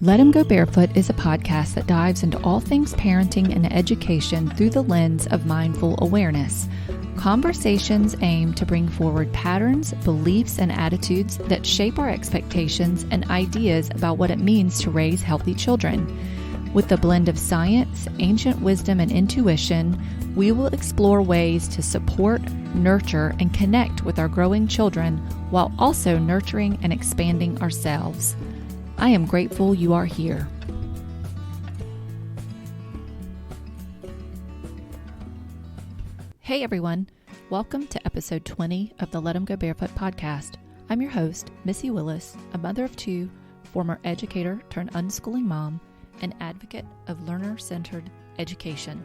Let 'em Go Barefoot is a podcast that dives into all things parenting and education through the lens of mindful awareness. Conversations aim to bring forward patterns, beliefs, and attitudes that shape our expectations and ideas about what it means to raise healthy children. With a blend of science, ancient wisdom, and intuition, we will explore ways to support, nurture, and connect with our growing children while also nurturing and expanding ourselves. I am grateful you are here. Hey everyone, welcome to episode 20 of the Let 'em Go Barefoot podcast. I'm your host, Missy Willis, a mother of two, former educator turned unschooling mom, and advocate of learner-centered education.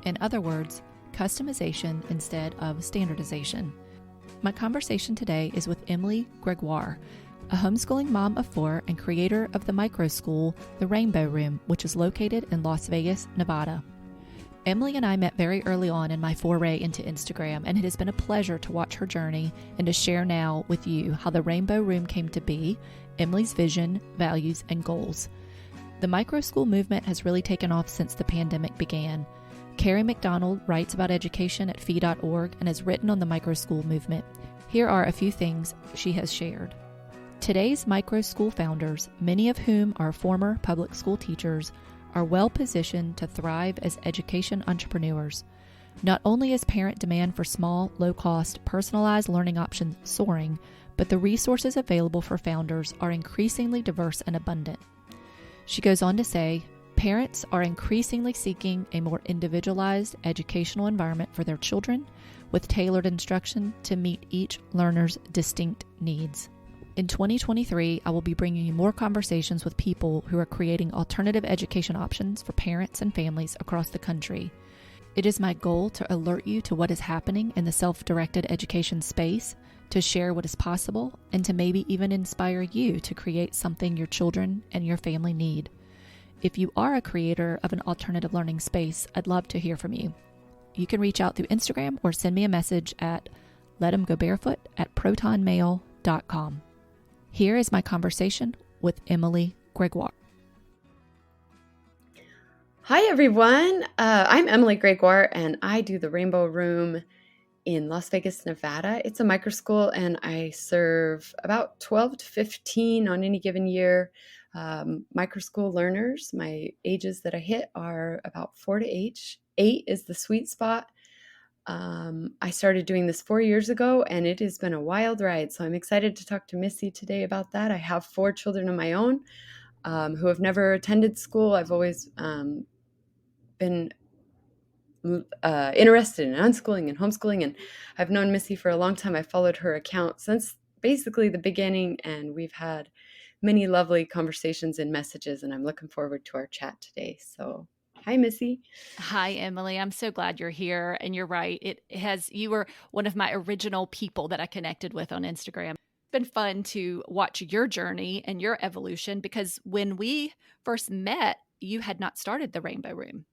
In other words, customization instead of standardization. My conversation today is with Emily Gregoire, a homeschooling mom of four and creator of the microschool, The Rainbow Room, which is located in Las Vegas, Nevada. Emily and I met very early on in my foray into Instagram, and it has been a pleasure to watch her journey and to share now with you how the Rainbow Room came to be, Emily's vision, values, and goals. The microschool movement has really taken off since the pandemic began. Carrie McDonald writes about education at fee.org and has written on the microschool movement. Here are a few things she has shared. Today's microschool founders, many of whom are former public school teachers, are well positioned to thrive as education entrepreneurs. Not only is parent demand for small, low-cost, personalized learning options soaring, but the resources available for founders are increasingly diverse and abundant. She goes on to say, parents are increasingly seeking a more individualized educational environment for their children with tailored instruction to meet each learner's distinct needs. In 2023, I will be bringing you more conversations with people who are creating alternative education options for parents and families across the country. It is my goal to alert you to what is happening in the self-directed education space, to share what is possible, and to maybe even inspire you to create something your children and your family need. If you are a creator of an alternative learning space, I'd love to hear from you. You can reach out through Instagram or send me a message at letemgobarefoot@protonmail.com. Here is my conversation with Emily Gregoire. Hi, everyone. I'm Emily Gregoire, and I do the Rainbow Room in Las Vegas, Nevada. It's a microschool, and I serve about 12 to 15 on any given year microschool learners. My ages that I hit are about 4 to 8. 8 is the sweet spot. I started doing this 4 years ago, and it has been a wild ride. So I'm excited to talk to Missy today about that. I have 4 children of my own who have never attended school. I've always been interested in unschooling and homeschooling, and I've known Missy for a long time. I followed her account since basically the beginning, and we've had many lovely conversations and messages, and I'm looking forward to our chat today. So hi, Missy. Hi, Emily. I'm so glad you're here. And you're right. You were one of my original people that I connected with on Instagram. It's been fun to watch your journey and your evolution because when we first met, you had not started the Rainbow Room.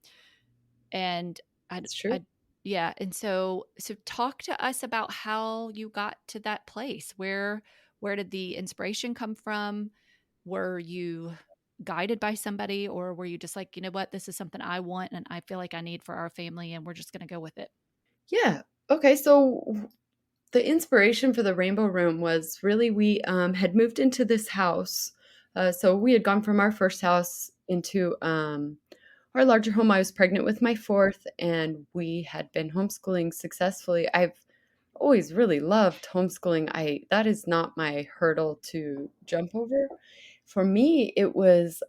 And It's true. yeah. And so talk to us about how you got to that place. Where did the inspiration come from? Were you guided by somebody, or were you just like, you know what, this is something I want and I feel like I need for our family and we're just going to go with it? Yeah. Okay. So the inspiration for the Rainbow Room was really we had moved into this house. So we had gone from our first house into our larger home. I was pregnant with my fourth, and we had been homeschooling successfully. I've always really loved homeschooling. That is not my hurdle to jump over. For me, it was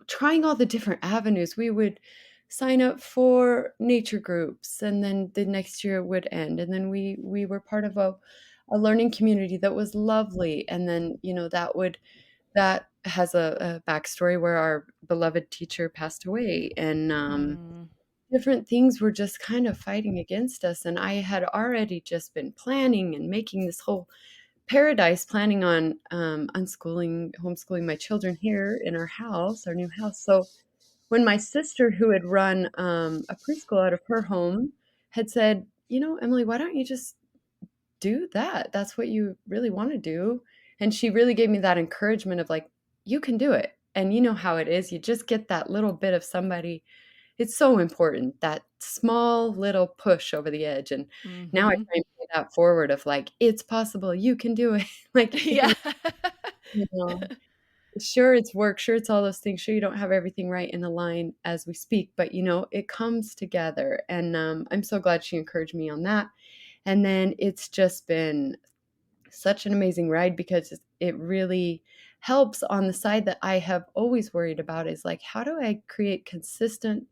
trying all the different avenues. We would sign up for nature groups, and then the next year it would end. And then we were part of a learning community that was lovely. And then, that has a backstory where our beloved teacher passed away, and different things were just kind of fighting against us. And I had already just been planning and making this whole paradise, planning on homeschooling my children here in our house, our new house. So when my sister, who had run a preschool out of her home, had said, Emily, why don't you just do that? That's what you really want to do. And she really gave me that encouragement of like, you can do it. And you know how it is. You just get that little bit of somebody. It's so important, that small little push over the edge. And now I Mm-hmm. try and pay that forward of like, it's possible, you can do it. Like, Yeah. you know, sure it's work, sure it's all those things, sure you don't have everything right in the line as we speak, but it comes together. And I'm so glad she encouraged me on that. And then it's just been such an amazing ride because it really helps on the side that I have always worried about, is like, how do I create consistent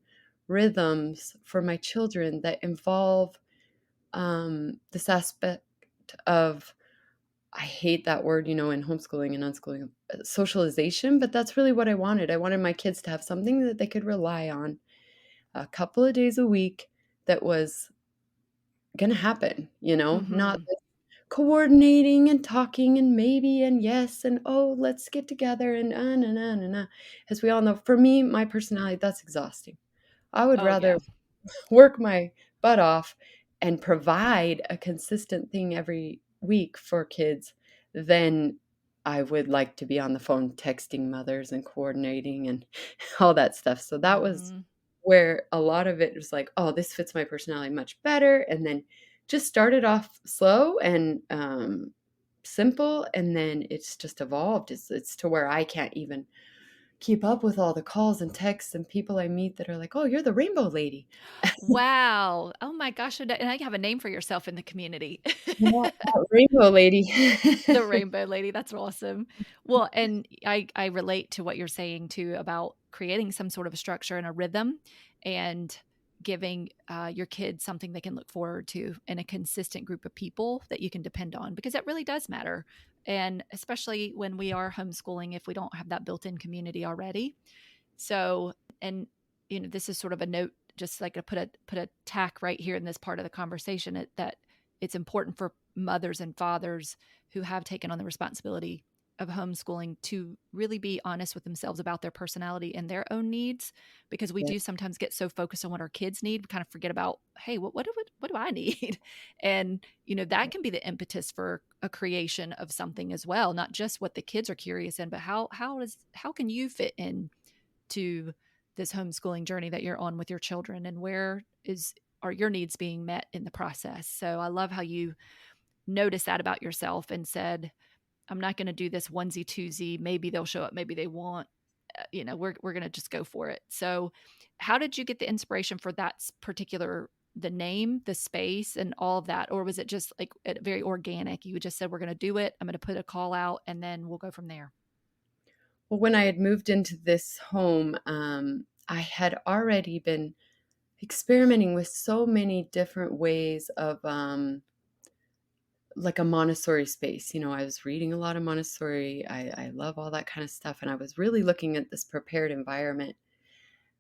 rhythms for my children that involve this aspect of, I hate that word, in homeschooling and unschooling, socialization, but that's really what I wanted. I wanted my kids to have something that they could rely on a couple of days a week that was going to happen, not Mm-hmm. this coordinating and talking and maybe and yes and oh, let's get together and na na na na. As we all know, for me, my personality, that's exhausting. I would Oh rather yeah. work my butt off and provide a consistent thing every week for kids than I would like to be on the phone texting mothers and coordinating and all that stuff. So that was Mm-hmm. where a lot of it was like, oh, this fits my personality much better. And then just started off slow and simple. And then it's just evolved. It's to where I can't even keep up with all the calls and texts and people I meet that are like, oh, you're the rainbow lady. Wow. Oh my gosh. And I have a name for yourself in the community. Yeah, that rainbow lady. The rainbow lady, that's awesome. Well, and I relate to what you're saying too about creating some sort of a structure and a rhythm and giving your kids something they can look forward to and a consistent group of people that you can depend on because that really does matter. And especially when we are homeschooling, if we don't have that built in community already. So, and this is sort of a note, just like to put a tack right here in this part of the conversation that it's important for mothers and fathers who have taken on the responsibility of homeschooling to really be honest with themselves about their personality and their own needs, because we Yeah, do sometimes get so focused on what our kids need, we kind of forget about, hey, what do I need? And that can be the impetus for a creation of something as well, not just what the kids are curious in, but how can you fit in to this homeschooling journey that you're on with your children, and where are your needs being met in the process. So I love how you noticed that about yourself and said, I'm not going to do this onesie twosie, maybe they'll show up, maybe they won't. We're going to just go for it. So how did you get the inspiration for that particular, the name, the space, and all of that? Or was it just like very organic? You just said, we're going to do it, I'm going to put a call out, and then we'll go from there. well, when I had moved into this home, I had already been experimenting with so many different ways of, like a Montessori space. I was reading a lot of Montessori. I love all that kind of stuff, and I was really looking at this prepared environment.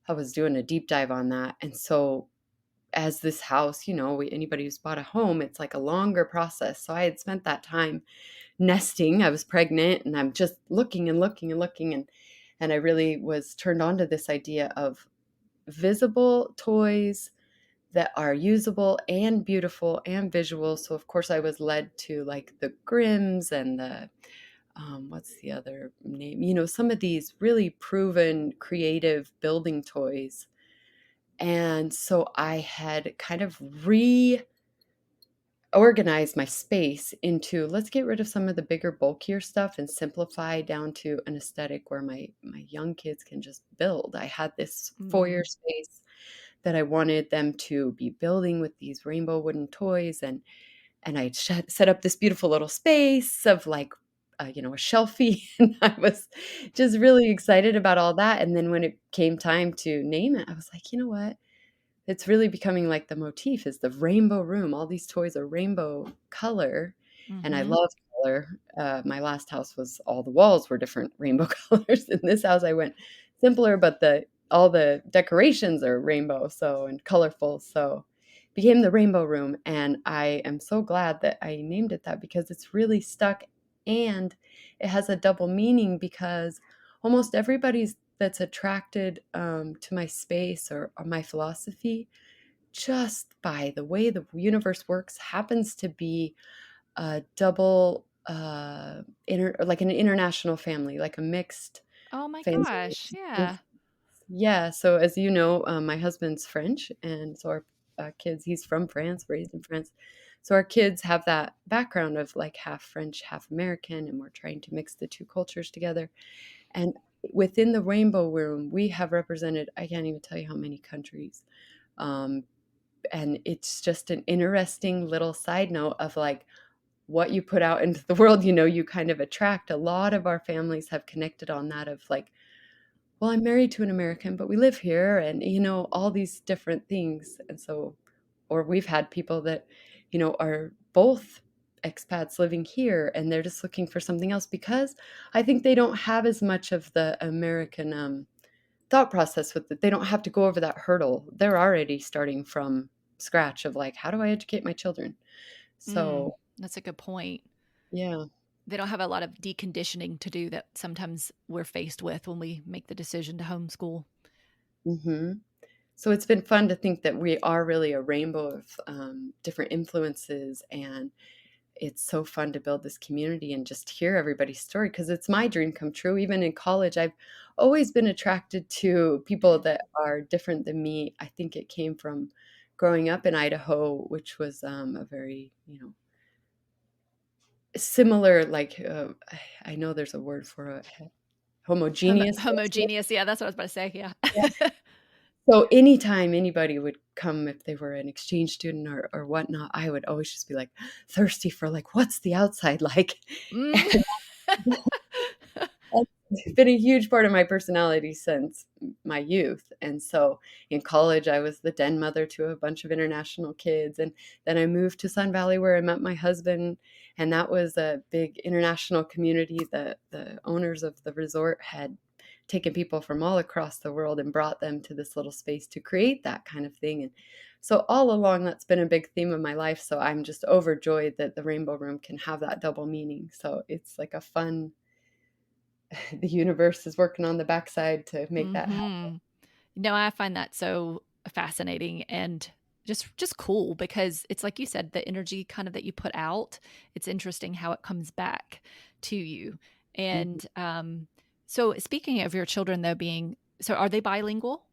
I was doing a deep dive on that, and so as this house, anybody who's bought a home, it's like a longer process. So I had spent that time nesting. I was pregnant and I'm just looking and looking and looking, and I really was turned on to this idea of visible toys that are usable and beautiful and visual. So of course I was led to like the Grims and the what's the other name? Some of these really proven creative building toys. And so I had kind of organize my space into, let's get rid of some of the bigger bulkier stuff and simplify down to an aesthetic where my young kids can just build. I had this foyer Mm, space that I wanted them to be building with these rainbow wooden toys, and I set up this beautiful little space of like a shelfie and I was just really excited about all that. And then when it came time to name it, I was like, you know what, it's really becoming like the motif is the rainbow room. All these toys are rainbow color, and I mm-hmm. love color. My last house was all the walls were different rainbow colors. In this house, I went simpler, but the all the decorations are rainbow, so and colorful. So became the rainbow room, and I am so glad that I named it that because it's really stuck, and it has a double meaning because almost everybody's that's attracted to my space or my philosophy, just by the way the universe works, happens to be a double like an international family, like a mixed Oh my fans. gosh. Yeah. Yeah, so as you know, my husband's French, and so our kids, he's from France, raised in France. So our kids have that background of like half French, half American, and we're trying to mix the two cultures together. And within the Rainbow Room, we have represented, I can't even tell you how many countries. Um, and it's just an interesting little side note of like what you put out into the world, you kind of attract. A lot of our families have connected on that of like, well, I'm married to an American, but we live here and, all these different things. And so, or we've had people that, are both expats living here and they're just looking for something else because I think they don't have as much of the American thought process with it. They don't have to go over that hurdle. They're already starting from scratch of like, how do I educate my children? So, That's a good point. yeah. They don't have a lot of deconditioning to do that sometimes we're faced with when we make the decision to homeschool. hmm So it's been fun to think that we are really a rainbow of different influences, and it's so fun to build this community and just hear everybody's story because it's my dream come true. Even in college, I've always been attracted to people that are different than me. I think it came from growing up in Idaho, which was a very, similar, like I know there's a word for it, homogeneous culture. Homogeneous. Yeah, that's what I was about to say. Yeah. So anytime anybody would come, if they were an exchange student or whatnot, I would always just be like thirsty for like, what's the outside like? Mm. It's been a huge part of my personality since my youth. And so in college, I was the den mother to a bunch of international kids. And then I moved to Sun Valley where I met my husband. And that was a big international community. The owners of the resort had taken people from all across the world and brought them to this little space to create that kind of thing. And so all along, that's been a big theme of my life. So I'm just overjoyed that the Rainbow Room can have that double meaning. So it's like a fun, the universe is working on the backside to make that happen. hmm No, I find that so fascinating and just cool because it's like you said, the energy kind of that you put out, it's interesting how it comes back to you. Mhm. And so speaking of your children though being so are they bilingual?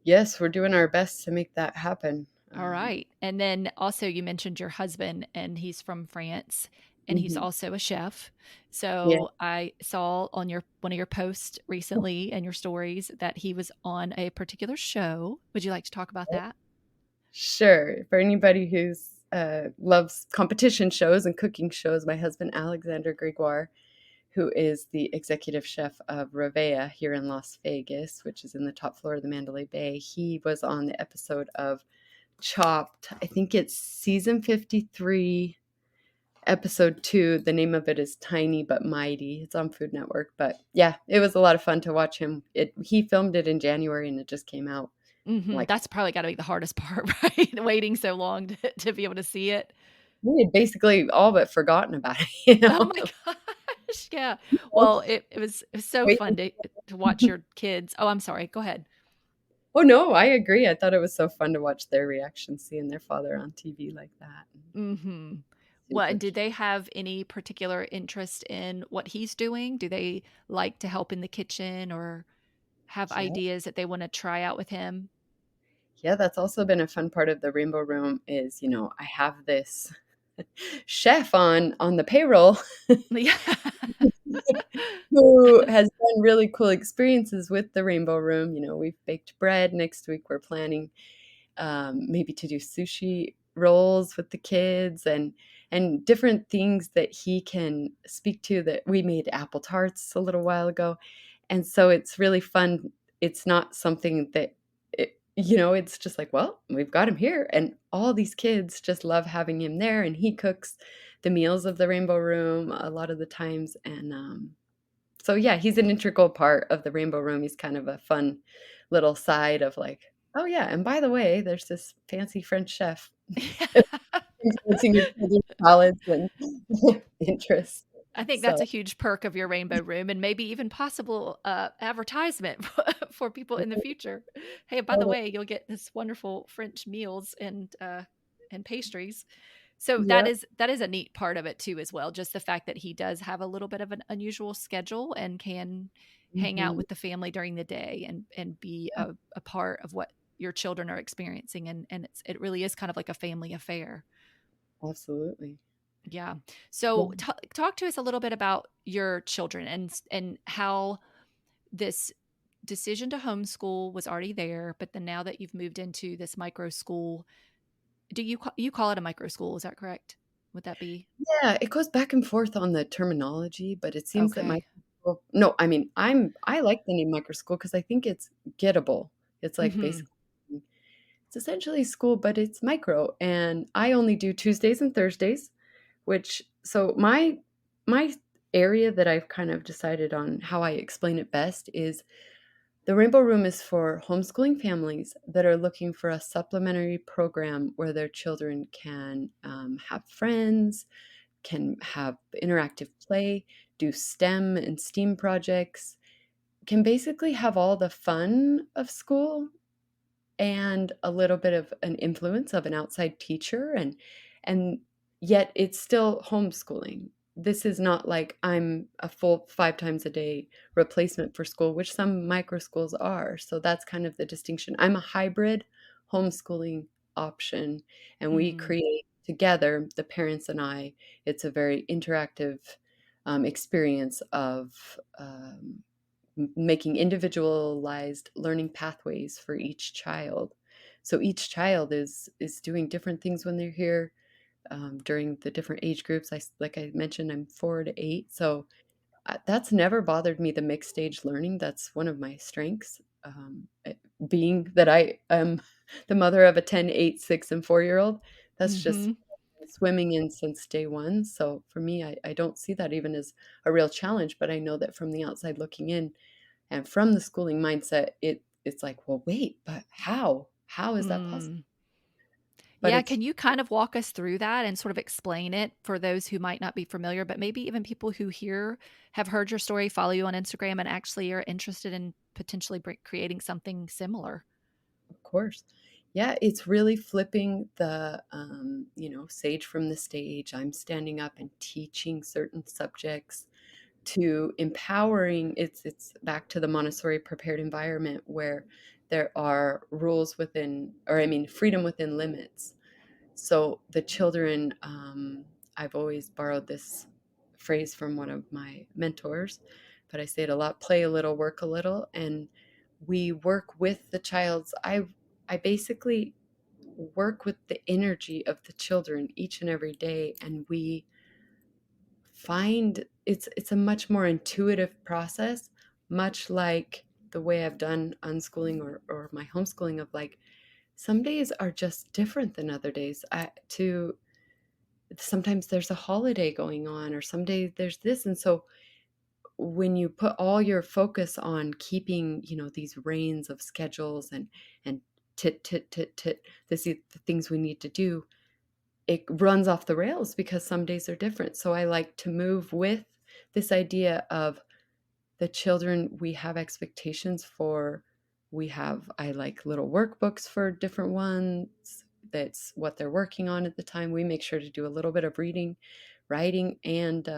Yes, we're doing our best to make that happen. All right. And then also you mentioned your husband and he's from France and he's Mhm. also a chef. Yeah, So I saw on your one of your posts recently and your stories that he was on a particular show. Would you like to talk about that? sure. For anybody who's loves competition shows and cooking shows, my husband Alexander Gregoire, who is the executive chef of Revea here in Las Vegas, which is in the top floor of the Mandalay Bay, he was on the episode of Chopped. I think it's season 53, episode 2. The name of it is Tiny But Mighty. It's on Food Network. But yeah, it was a lot of fun to watch him. He filmed it in January and it just came out like That's probably got to be the hardest part, right? Waiting so long to be able to see it. we had basically all but forgotten about it, Oh my gosh. Yeah. Well, it was so fun to watch your kids. Oh, I'm sorry. Go ahead. Oh no, I agree. I thought it was so fun to watch their reaction, seeing their father on TV like that. Mhm. Well, Super and did cute. they have any particular interest in what he's doing? Do they like to help in the kitchen or have Yeah. ideas that they wanna try out with him? Yeah, that's also been a fun part of the Rainbow Room is, I have this chef on the payroll Yeah. who has done really cool experiences with the Rainbow Room. We've baked bread. Next week, we're planning maybe to do sushi rolls with the kids and different things that he can speak to. That we made apple tarts a little while ago, and so it's really fun. It's not something that it's just like, well, we've got him here, and all these kids just love having him there, and he cooks the meals of the Rainbow Room a lot of the times, and so yeah, he's an integral part of the Rainbow Room. He's kind of a fun little side of like, oh yeah, and by the way, there's this fancy French chef influencing your children's palates and interests. I think that's So a huge perk of your rainbow room and maybe even possible, advertisement for people in the future. "Hey, by the way, you'll get this wonderful French meals and pastries." So Yep. that is a neat part of it too as well, just the fact that he does have a little bit of an unusual schedule and can hang out Mhm. with the family during the day and be a part of what your children are experiencing, and it really is kind of like a family affair. Absolutely. Yeah. Yeah. So talk to us a little bit about your children and how this decision to homeschool was already there, but then now that you've moved into this micro school, do you call it a micro school? Is that correct? Would that be Yeah, it goes back and forth on the terminology, but it seems that okay? microschool no, I mean, I like the name microschool because I think it's gettable. It's like Mhm. basically it's essentially school, but it's micro, and I only do Tuesdays and Thursdays, which so my area that I've kind of decided on how I explain it best is the Rainbow Room is for homeschooling families that are looking for a supplementary program where their children can have friends, can have interactive play, do STEM and STEAM projects, can basically have all the fun of school and a little bit of an influence of an outside teacher and yet it's still homeschooling. This is not like I'm a full 5 times a day replacement for school, which some micro schools are. So that's kind of the distinction. I'm a hybrid homeschooling option, and we Mm. create together, the parents and I, it's a very interactive experience of making individualized learning pathways for each child. So each child is doing different things when they're here during the different age groups. Like I mentioned, I'm 4 to 8, so that's never bothered me. The mixed stage learning, that's one of my strengths. Being that I am the mother of a 10, 8, 6, and 4 year old, that's just Mhm. swimming in since day one. So for me, I don't see that even as a real challenge, but I know that from the outside looking in, and from the schooling mindset, it's like, "Well, wait, but how? How is that possible?" Mm. But Yeah, it's can you kind of walk us through that and sort of explain it for those who might not be familiar, but maybe even people who have heard your story, follow you on Instagram, and actually are interested in potentially creating something similar? of course. Yeah, it's really flipping the, sage from the stage. I'm standing up and teaching certain subjects to empowering it's back to the Montessori prepared environment where there are rules within or I mean, freedom within limits. So the children, I've always borrowed this phrase from one of my mentors, but I say it a lot: play a little, work a little. And we work with the child's, I basically work with the energy of the children each and every day. And we find it's a much more intuitive process, much like the way I've done unschooling or my homeschooling of like, some days are just different than other days. To sometimes there's a holiday going on or some days there's this, and so when you put all your focus on keeping these reins of schedules and tit tit tit tit, this is the things we need to do, it runs off the rails because some days are different. So I like to move with this idea of the children. We have expectations for, I like little workbooks for different ones. That's what they're working on at the time. We make sure to do a little bit of reading, writing, and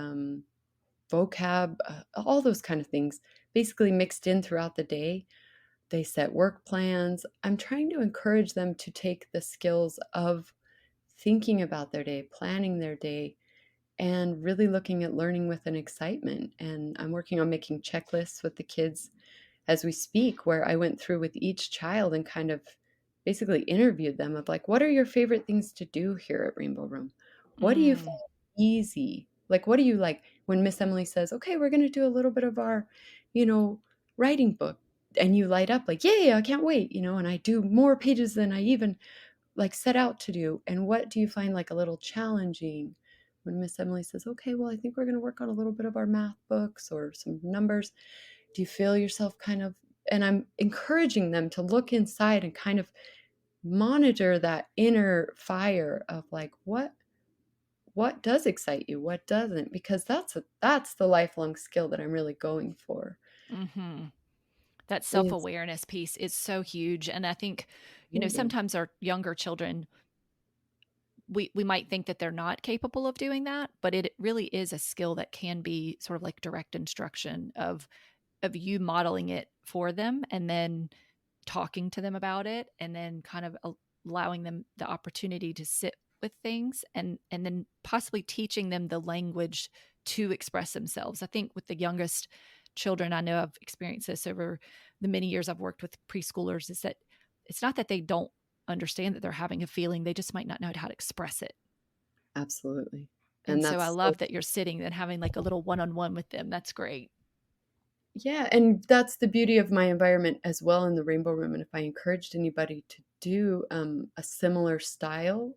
vocab, all those kind of things basically mixed in throughout the day. They set work plans. I'm trying to encourage them to take the skills of thinking about their day, planning their day, and really looking at learning with an excitement. And I'm working on making checklists with the kids as we speak, where I went through with each child and kind of basically interviewed them of like, what are your favorite things to do here at Rainbow Room? What do you Mm. find easy? Like, what do you like when Miss Emily says, okay, we're going to do a little bit of our, you know, writing book, and you light up like, yay, I can't wait, and I do more pages than I even like set out to do. And what do you find like a little challenging when Miss Emily says, okay, well, I think we're going to work on a little bit of our math books or some numbers. Do you feel yourself kind of, and I'm encouraging them to look inside and kind of monitor that inner fire of like, what does excite you, what doesn't, because that's the lifelong skill that I'm really going for. Mhm. That Is self-awareness piece is so huge, and I think, absolutely. sometimes our younger children we might think that they're not capable of doing that, but it really is a skill that can be sort of like direct instruction of you modeling it for them and then talking to them about it and then kind of allowing them the opportunity to sit with things and then possibly teaching them the language to express themselves. I think with the youngest children, I know I've experienced this over the many years I've worked with preschoolers, is that it's not that they don't understand that they're having a feeling, they just might not know how to express it. Absolutely. And And so I that's love that you're sitting and having like a little one-on-one with them. That's great. yeah, and that's the beauty of my environment as well in the Rainbow Room, and if I encouraged anybody to do, a similar style,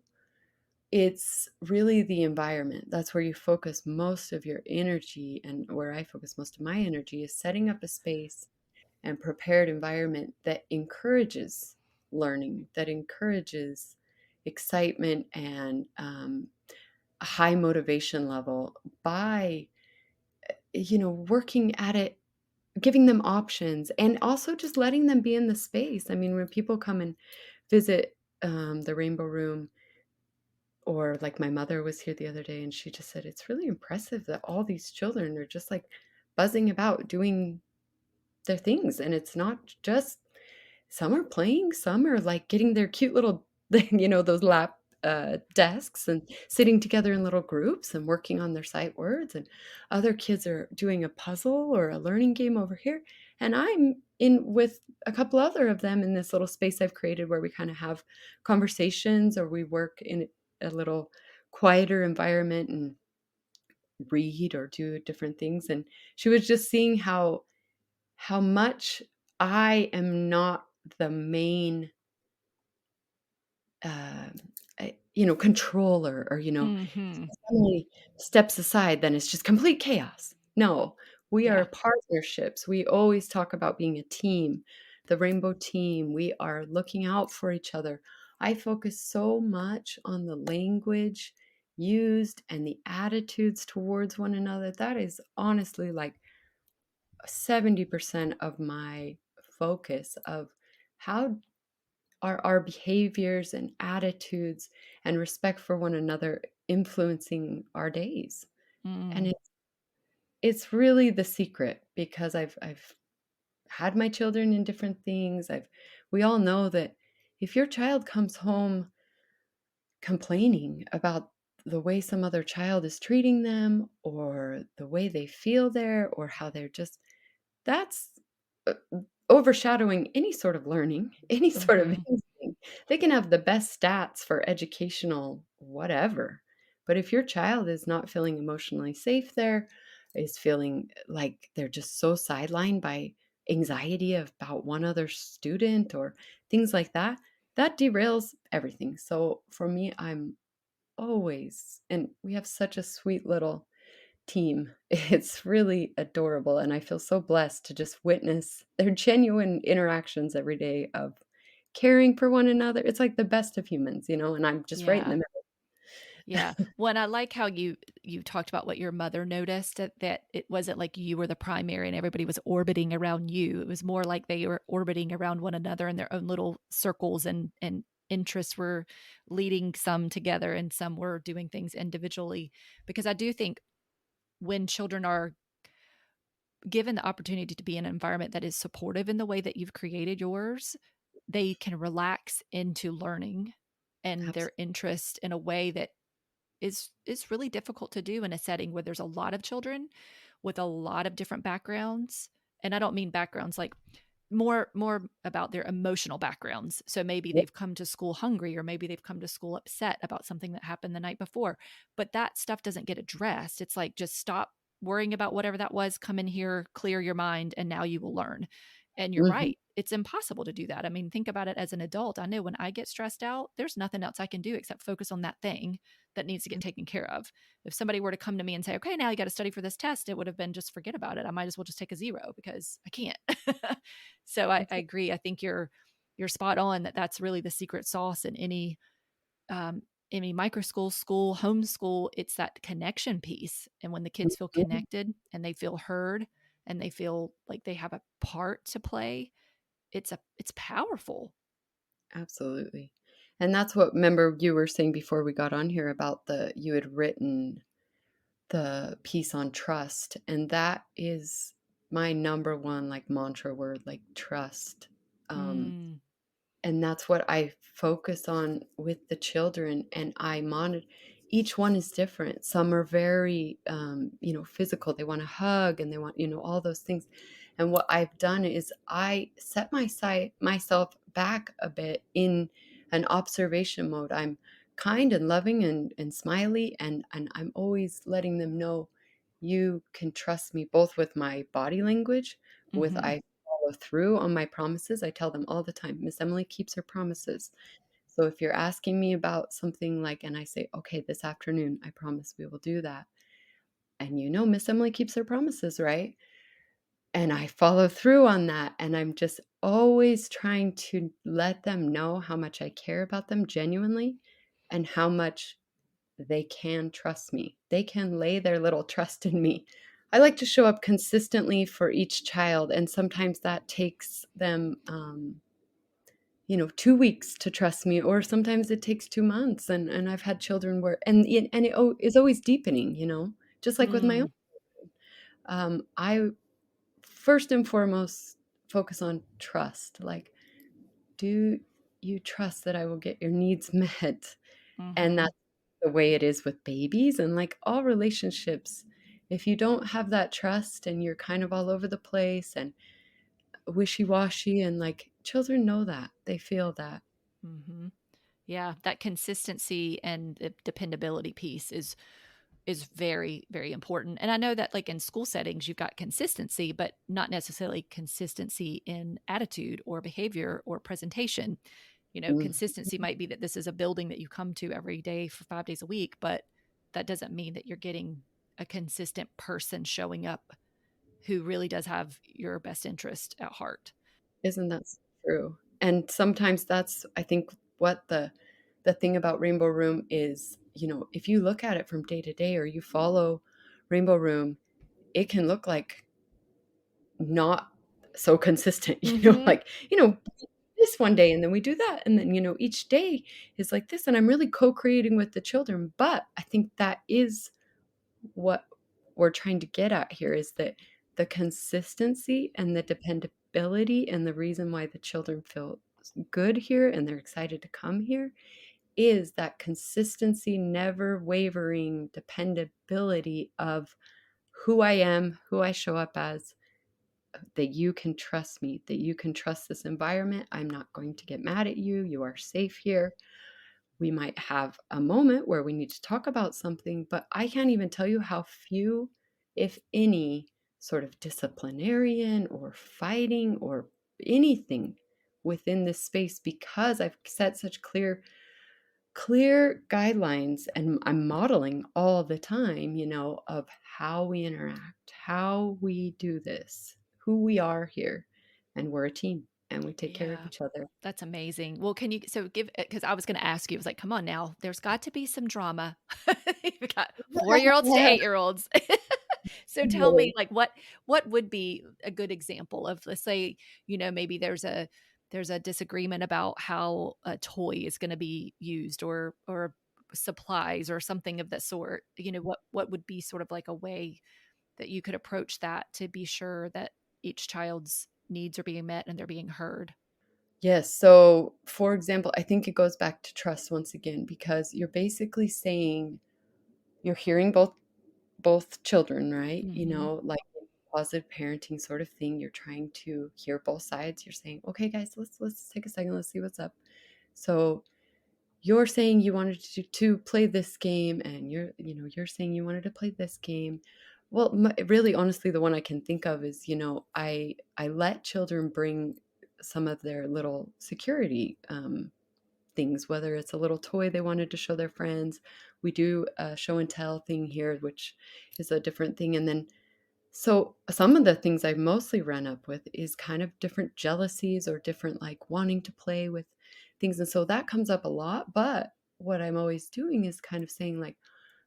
it's really the environment. That's where you focus most of your energy, and where I focus most of my energy is setting up a space and prepared environment that encourages learning, that encourages excitement and, a high motivation level by, working at it, giving them options, and also just letting them be in the space. I mean, when people come and visit, the Rainbow Room, or like my mother was here the other day, and she just said, "It's really impressive that all these children are just like buzzing about doing their things." And it's not just some are playing, some are, like, getting their cute little those lap, desks and sitting together in little groups and working on their sight words, and other kids are doing a puzzle or a learning game over here, and I'm in with a couple other of them in this little space I've created where we kinda have conversations, or we work in a little quieter environment and read or do different things. And she was just seeing how much I am not the main, um, controller, or, Mhm. if somebody steps aside, then it's just complete chaos. No, we are Yeah. partnerships. We always talk about being a team, the rainbow team. We are looking out for each other. I focus so much on the language used and the attitudes towards one another. That is honestly like 70% of my focus of how are our behaviors and attitudes and respect for one another influencing our days. And Mm. it's really the secret, because I've had my children in different things. We all know that if your child comes home complaining about the way some other child is treating them, or the way they feel there, or how they're just that's, uh, overshadowing any sort of learning, any sort of Mhm. anything. They can have the best stats for educational whatever, but if your child is not feeling emotionally safe there, is feeling like they're just so sidelined by anxiety about one other student or things like that, that derails everything. So for me, I'm always, and we have such a sweet little team. It's really adorable, and I feel so blessed to just witness their genuine interactions every day of caring for one another. It's like the best of humans, and I'm just right in the Yeah. middle. Yeah. Well, and I like how you talked about what your mother noticed, that it wasn't like you were the primary and everybody was orbiting around you. It was more like they were orbiting around one another in their own little circles, and interests were leading some together and some were doing things individually. Because I do think when children are given the opportunity to be in an environment that is supportive in the way that you've created yours, they can relax into learning and their Absolutely. interest in a way that is really difficult to do in a setting where there's a lot of children with a lot of different backgrounds. And I don't mean backgrounds like more about their emotional backgrounds. So maybe Yep. they've come to school hungry, or maybe they've come to school upset about something that happened the night before. But that stuff doesn't get addressed. It's like, just stop worrying about whatever that was, come in here, clear your mind, and now you will learn. And you're Mhm. right. It's impossible to do that. I mean, think about it as an adult. I know when I get stressed out, there's nothing else I can do except focus on that thing that needs to get taken care of. If somebody were to come to me and say, okay, now you got to study for this test, it would have been just forget about it. I might as well just take a zero because I can't. So I That's it. agree. I think you're spot on that that's really the secret sauce in um, any microschool, school, homeschool. It's that connection piece. And when the kids feel Mhm. connected and they feel heard and they feel like they have a part to play, it's powerful. Absolutely. And that's what, remember you were saying before we got on here about you had written the piece on trust, and that is my number one like mantra word, like trust. Um, Mm, and that's what I focus on with the children, and I monitor. Each one is different. Some are very physical, they want to hug and they want all those things. And what I've done is I set myself back a bit in an observation mode. I'm kind and loving and smiley, and I'm always letting them know you can trust me, both with my body language, with mm-hmm, I follow through on my promises. I tell them all the time, Miss Emily keeps her promises. So if you're asking me about something like, and I say, okay, this afternoon, I promise we will do that. And Miss Emily keeps her promises, right? And I follow through on that. And I'm just always trying to let them know how much I care about them genuinely, and how much they can trust me. They can lay their little trust in me. I like to show up consistently for each child, and sometimes that takes them 2 weeks to trust me, or sometimes it takes 2 months. And I've had children where, and it is always deepening, just like with my own. mm, I first and foremost focus on trust. Like, do you trust that I will get your needs met? And mm-hmm, that's the way it is with babies and like all relationships. If you don't have that trust and you're kind of all over the place and wishy-washy, and like children know that, they feel that. mm-hmm. Yeah, that consistency and the dependability piece is very, very important. And I know that like in school settings, you've got consistency, but not necessarily consistency in attitude or behavior or presentation. Mm. Consistency might be that this is a building that you come to every day for 5 days a week, but that doesn't mean that you're getting a consistent person showing up who really does have your best interest at heart. Isn't that so true? And sometimes that's, I think, what the thing about Rainbow Room is, if you look at it from day to day, or you follow Rainbow Room, it can look like not so consistent, Mm-hmm. like, this one day and then we do that, and then each day is like this, and I'm really co-creating with the children. But I think that is what we're trying to get at here, is that the consistency and the dependability, and the reason why the children feel good here and they're excited to come here, is that consistency, never wavering dependability of who I am, who I show up as, that you can trust me, that you can trust this environment. I'm not going to get mad at you. You are safe here. We might have a moment where we need to talk about something, but I can't even tell you how few, if any, sort of disciplinarian or fighting or anything within this space, because I've set such clear guidelines, and I'm modeling all the time, of how we interact, how we do this, who we are here, and we're a team and we take care of Yeah. each other. That's amazing. Well, can you so give because I was going to ask you, I was like, come on now, there's got to be some drama. You've got 4-year-olds to 8-year-olds. So tell me, Really. like, what would be a good example of, let's say, maybe there's a disagreement about how a toy is going to be used, or supplies or something of that sort. What would be sort of like a way that you could approach that to be sure that each child's needs are being met and they're being heard? Yes. So, for example, I think it goes back to trust once again, because you're basically saying, you're hearing both children, right? Mhm. Like positive parenting sort of thing. You're trying to hear both sides. You're saying, okay, guys, let's take a second. Let's see what's up. So you're saying you wanted to play this game, and you're saying you wanted to play this game. Well, really, honestly, the one I can think of is, I let children bring some of their little security things, whether it's a little toy they wanted to show their friends. We do a show and tell thing here, which is a different thing. And then, so some of the things I mostly run up with is kind of different jealousies, or different like wanting to play with things. And so that comes up a lot. But what I'm always doing is kind of saying, like,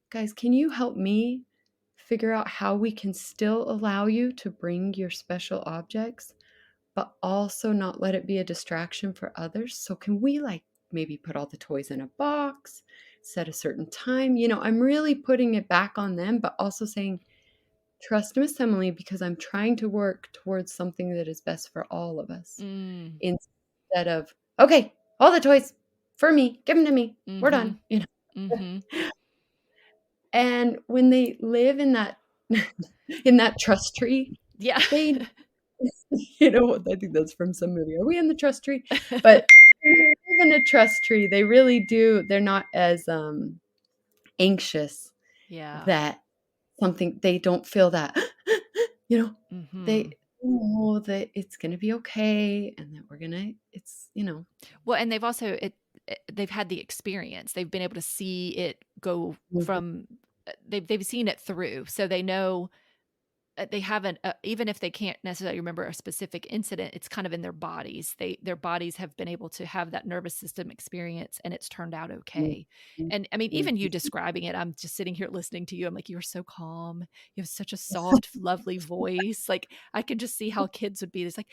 guys, can you help me figure out how we can still allow you to bring your special objects, but also not let it be a distraction for others? So can we like maybe put all the toys in a box, set a certain time. I'm really putting it back on them, but also saying, trust Miss Emily because I'm trying to work towards something that is best for all of us Mm. instead of, okay, all the toys for me, give them to me. We're Mm-hmm. done. Mm-hmm. And when they live in that in that trust tree, Yeah. they I think that's from some movie. Are we in the trust tree? But when they live in a trust tree, they really do. They're not as anxious Yeah. that something they don't feel that you know Mm-hmm. they know that it's gonna be okay and that we're gonna it's Well, and they've had the experience. They've been able to see it go from they've seen it through. So they know they haven't even if they can't necessarily remember a specific incident, it's kind of in their bodies. Their bodies have been able to have that nervous system experience and it's turned out Mhm, okay. And I mean, even you mhm. describing it, I'm just sitting here listening to you. I'm like, you're so calm. You have such a soft, lovely voice. Like I could just see how kids would be. It's like,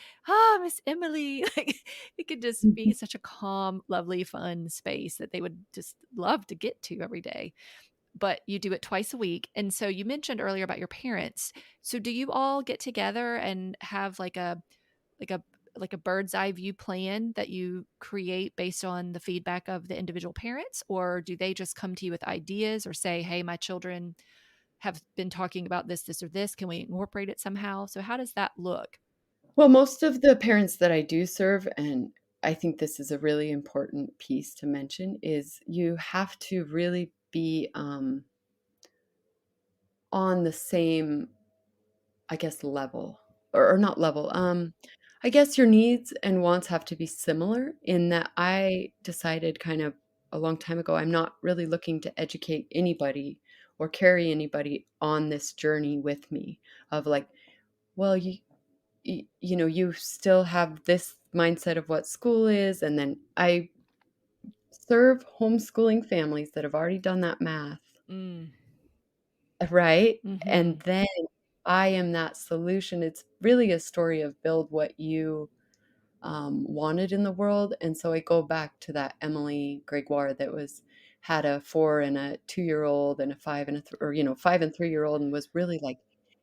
Miss Emily. Like it could just be such a calm, lovely, fun space that they would just love to get to every day, but you do it twice a week. And so you mentioned earlier about your parents. So do you all get together and have like a like a bird's eye view plan that you create based on the feedback of the individual parents, or do they just come to you with ideas or say, "Hey, my children have been talking about this or this. Can we incorporate it somehow?" So how does that look? Well, most of the parents that I do serve, and I think this is a really important piece to mention, is you have to really be on the same, I guess, level or not level. I guess your needs and wants have to be similar in that I decided kind of a long time ago, I'm not really looking to educate anybody or carry anybody on this journey with me of like, well, you still have this mindset of what school is. And then I serve homeschooling families that have already done that math. Mm. Right? Mhm. And then I am that solution. It's really a story of build what you wanted in the world. And so I go back to that Emily Gregoire that was had a 4 and a 2-year-old and a 5 and 3-year-old and was really like,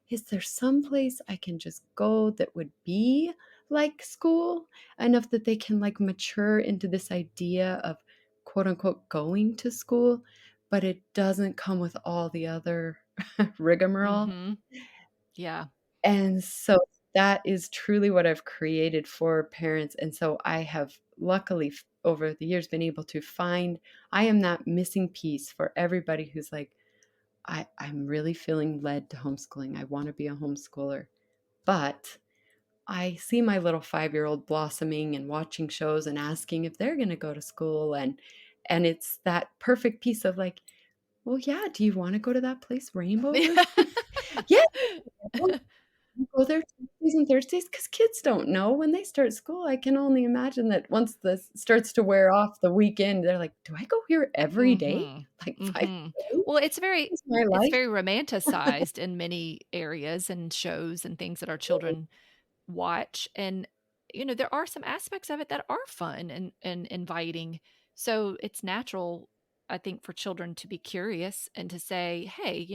is there some place I can just go that would be like school enough that they can like mature into this idea of quote unquote going to school, but it doesn't come with all the other rigmarole. Mhm. Yeah. And so that is truly what I've created for parents. And so I have luckily over the years been able to find I am that missing piece for everybody who's like, I'm really feeling led to homeschooling. I want to be a homeschooler. But I see my little 5-year-old blossoming and watching shows and asking if they're going to go to school. And it's that perfect piece of like, well, yeah, do you want to go to that place, Rainbow? Yeah, you go there Tuesdays and Thursdays because kids don't know when they start school. I can only imagine that once this starts to wear off the weekend, they're like, "Do I go here every day? Mhm. Like 5 Mhm. days? Well, Is my it's life?" very romanticized in many areas and shows and things that our children watch, and there are some aspects of it that are fun and inviting. So it's natural, I think, for children to be curious and to say, "Hey,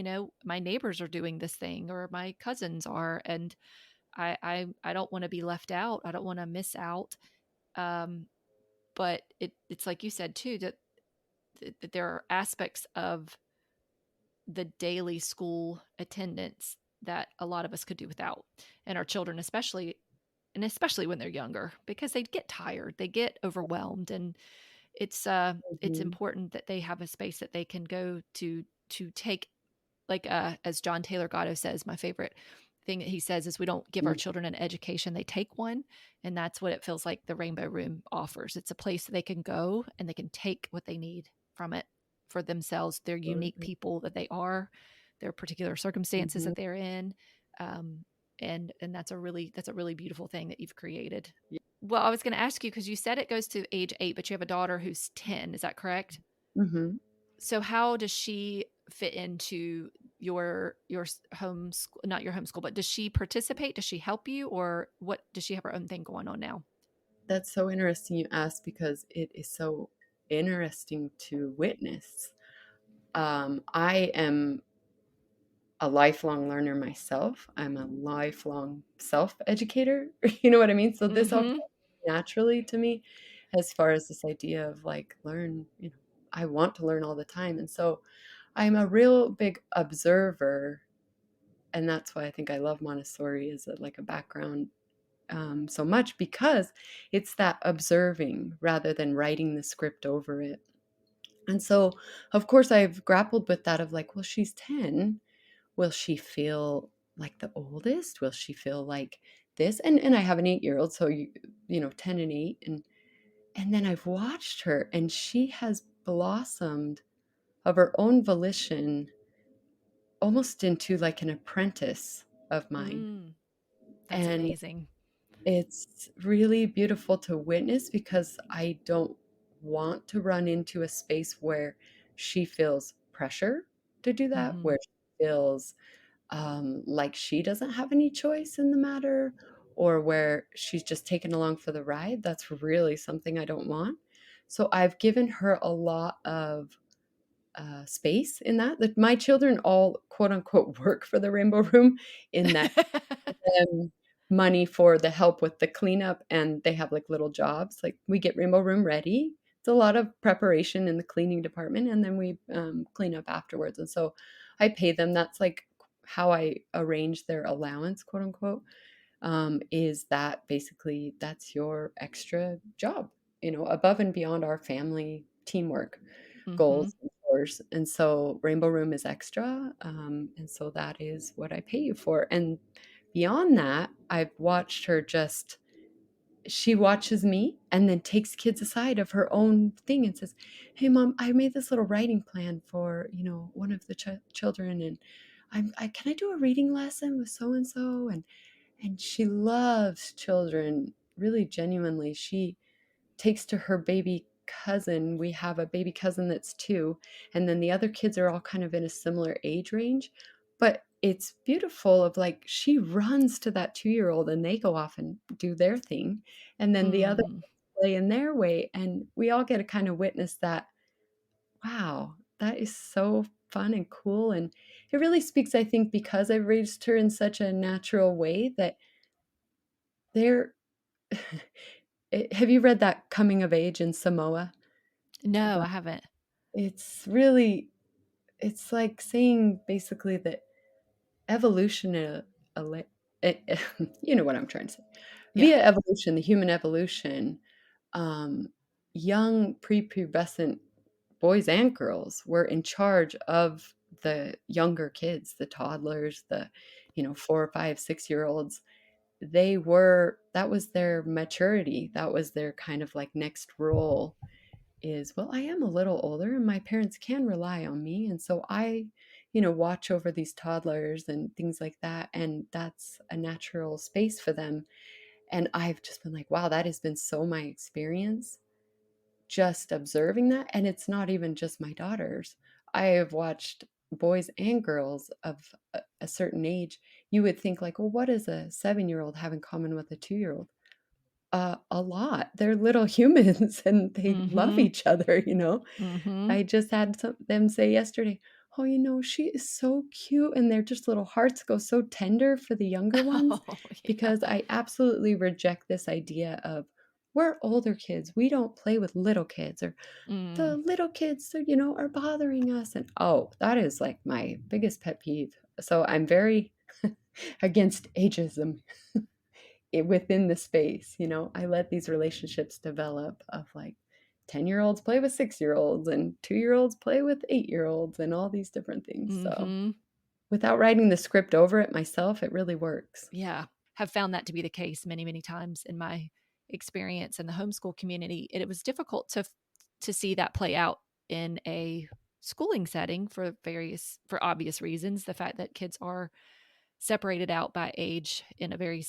my neighbors are doing this thing or my cousins are, and I don't want to be left out. I don't want to miss out." Um, but it's like you said too, that there are aspects of the daily school attendance that a lot of us could do without, and our children especially, and especially when they're younger, because they get tired, they get overwhelmed, and it's Mhm, important that they have a space that they can go to take, like, as John Taylor Gatto says, my favorite thing that he says is, we don't give our mhm, children an education, they take one. And that's what it feels like the Rainbow Room offers. It's a place that they can go and they can take what they need from it for themselves, their unique absolutely. people that they are, their particular circumstances Mhm. that they're in. um, and that's a really beautiful thing that you've created. Yeah. Well, I was going to ask you, because you said it goes to age 8, but you have a daughter who's 10, is that correct? Mhm. So how does she fit into your homeschool, not your homeschool, but does she participate? Does she help you, or what, does she have her own thing going on now? That's so interesting you asked because it is so interesting to witness. I am a lifelong learner myself. I'm a lifelong self-educator. You know what I mean? So this all Mm-hmm. comes naturally to me as far as this idea of like learn, I want to learn all the time. And so I'm a real big observer. And that's why I think I love Montessori as like a background so much, because it's that observing rather than writing the script over it. And so, of course, I've grappled with that of like, well, she's 10. Will she feel like the oldest? Will she feel like this? And I have an 8-year-old, so 10 and 8, and then I've watched her, and she has blossomed of her own volition almost into like an apprentice of mine. Mm, that's And amazing. it's really beautiful to witness, because I don't want to run into a space where she feels pressure to do that, Mm-hmm. where she feels like she doesn't have any choice in the matter, or where she's just taken along for the ride. That's really something I don't want. So I've given her a lot of space in that my children all quote unquote work for the Rainbow Room, in that them money for the help with the cleanup, and they have like little jobs. Like we get Rainbow Room ready. It's a lot of preparation in the cleaning department, and then we clean up afterwards. And so I pay them. That's like how I arrange their allowance, quote unquote. Is that basically that's your extra job, above and beyond our family teamwork Mm-hmm. goals and chores. And so Rainbow Room is extra. And so that is what I pay you for. And beyond that, I've watched her just, she watches me and then takes kids aside of her own thing and says, "Hey, mom, I made this little writing plan for, one of the children. And can I do a reading lesson with so and so?" And she loves children really genuinely. She takes to her baby cousin. We have a baby cousin that's 2, and then the other kids are all kind of in a similar age range. But it's beautiful of like she runs to that 2-year-old and they go off and do their thing. And then the other Mm. play in their way. And we all get to kind of witness that. Wow, that is so fun and cool. And it really speaks, I think, because I raised her in such a natural way that they're have you read that Coming of Age in Samoa? No, About I haven't. it's really it's like saying basically that evolution ele- eh, you know what I'm trying to say. Yeah. Via evolution, the human evolution, um, young prepubescent boys and girls were in charge of the younger kids, the toddlers, the 4 or 5, 6-year-olds. That was their maturity. That was their kind of like next role, is, well, I am a little older and my parents can rely on me. And so I, watch over these toddlers and things like that. And that's a natural space for them. And I've just been like, wow, that has been so my experience, just observing that. And it's not even just my daughters. I have watched boys and girls of a certain age. You would think like, well, what does a 7-year-old have in common with a 2-year-old? A lot. They're little humans and they love Mm-hmm. each other, you know? Mm-hmm. I just had them say yesterday, "Oh, she is so cute." And their just little hearts go so tender for the younger ones, Oh, yeah. because I absolutely reject this idea of we're older kids. We don't play with little kids, or the Mm. little kids, so, are bothering us. And oh, that is like my biggest pet peeve. So I'm very against ageism within the space. I let these relationships develop of like 10-year-olds play with 6-year-olds and 2-year-olds play with 8-year-olds and all these different things. So Mm-hmm. without writing the script over it myself, it really works. Yeah. Have found that to be the case many, many times in my experience in the homeschool community. It was difficult to see that play out in a schooling setting for obvious reasons. The fact that kids are separated out by age in a very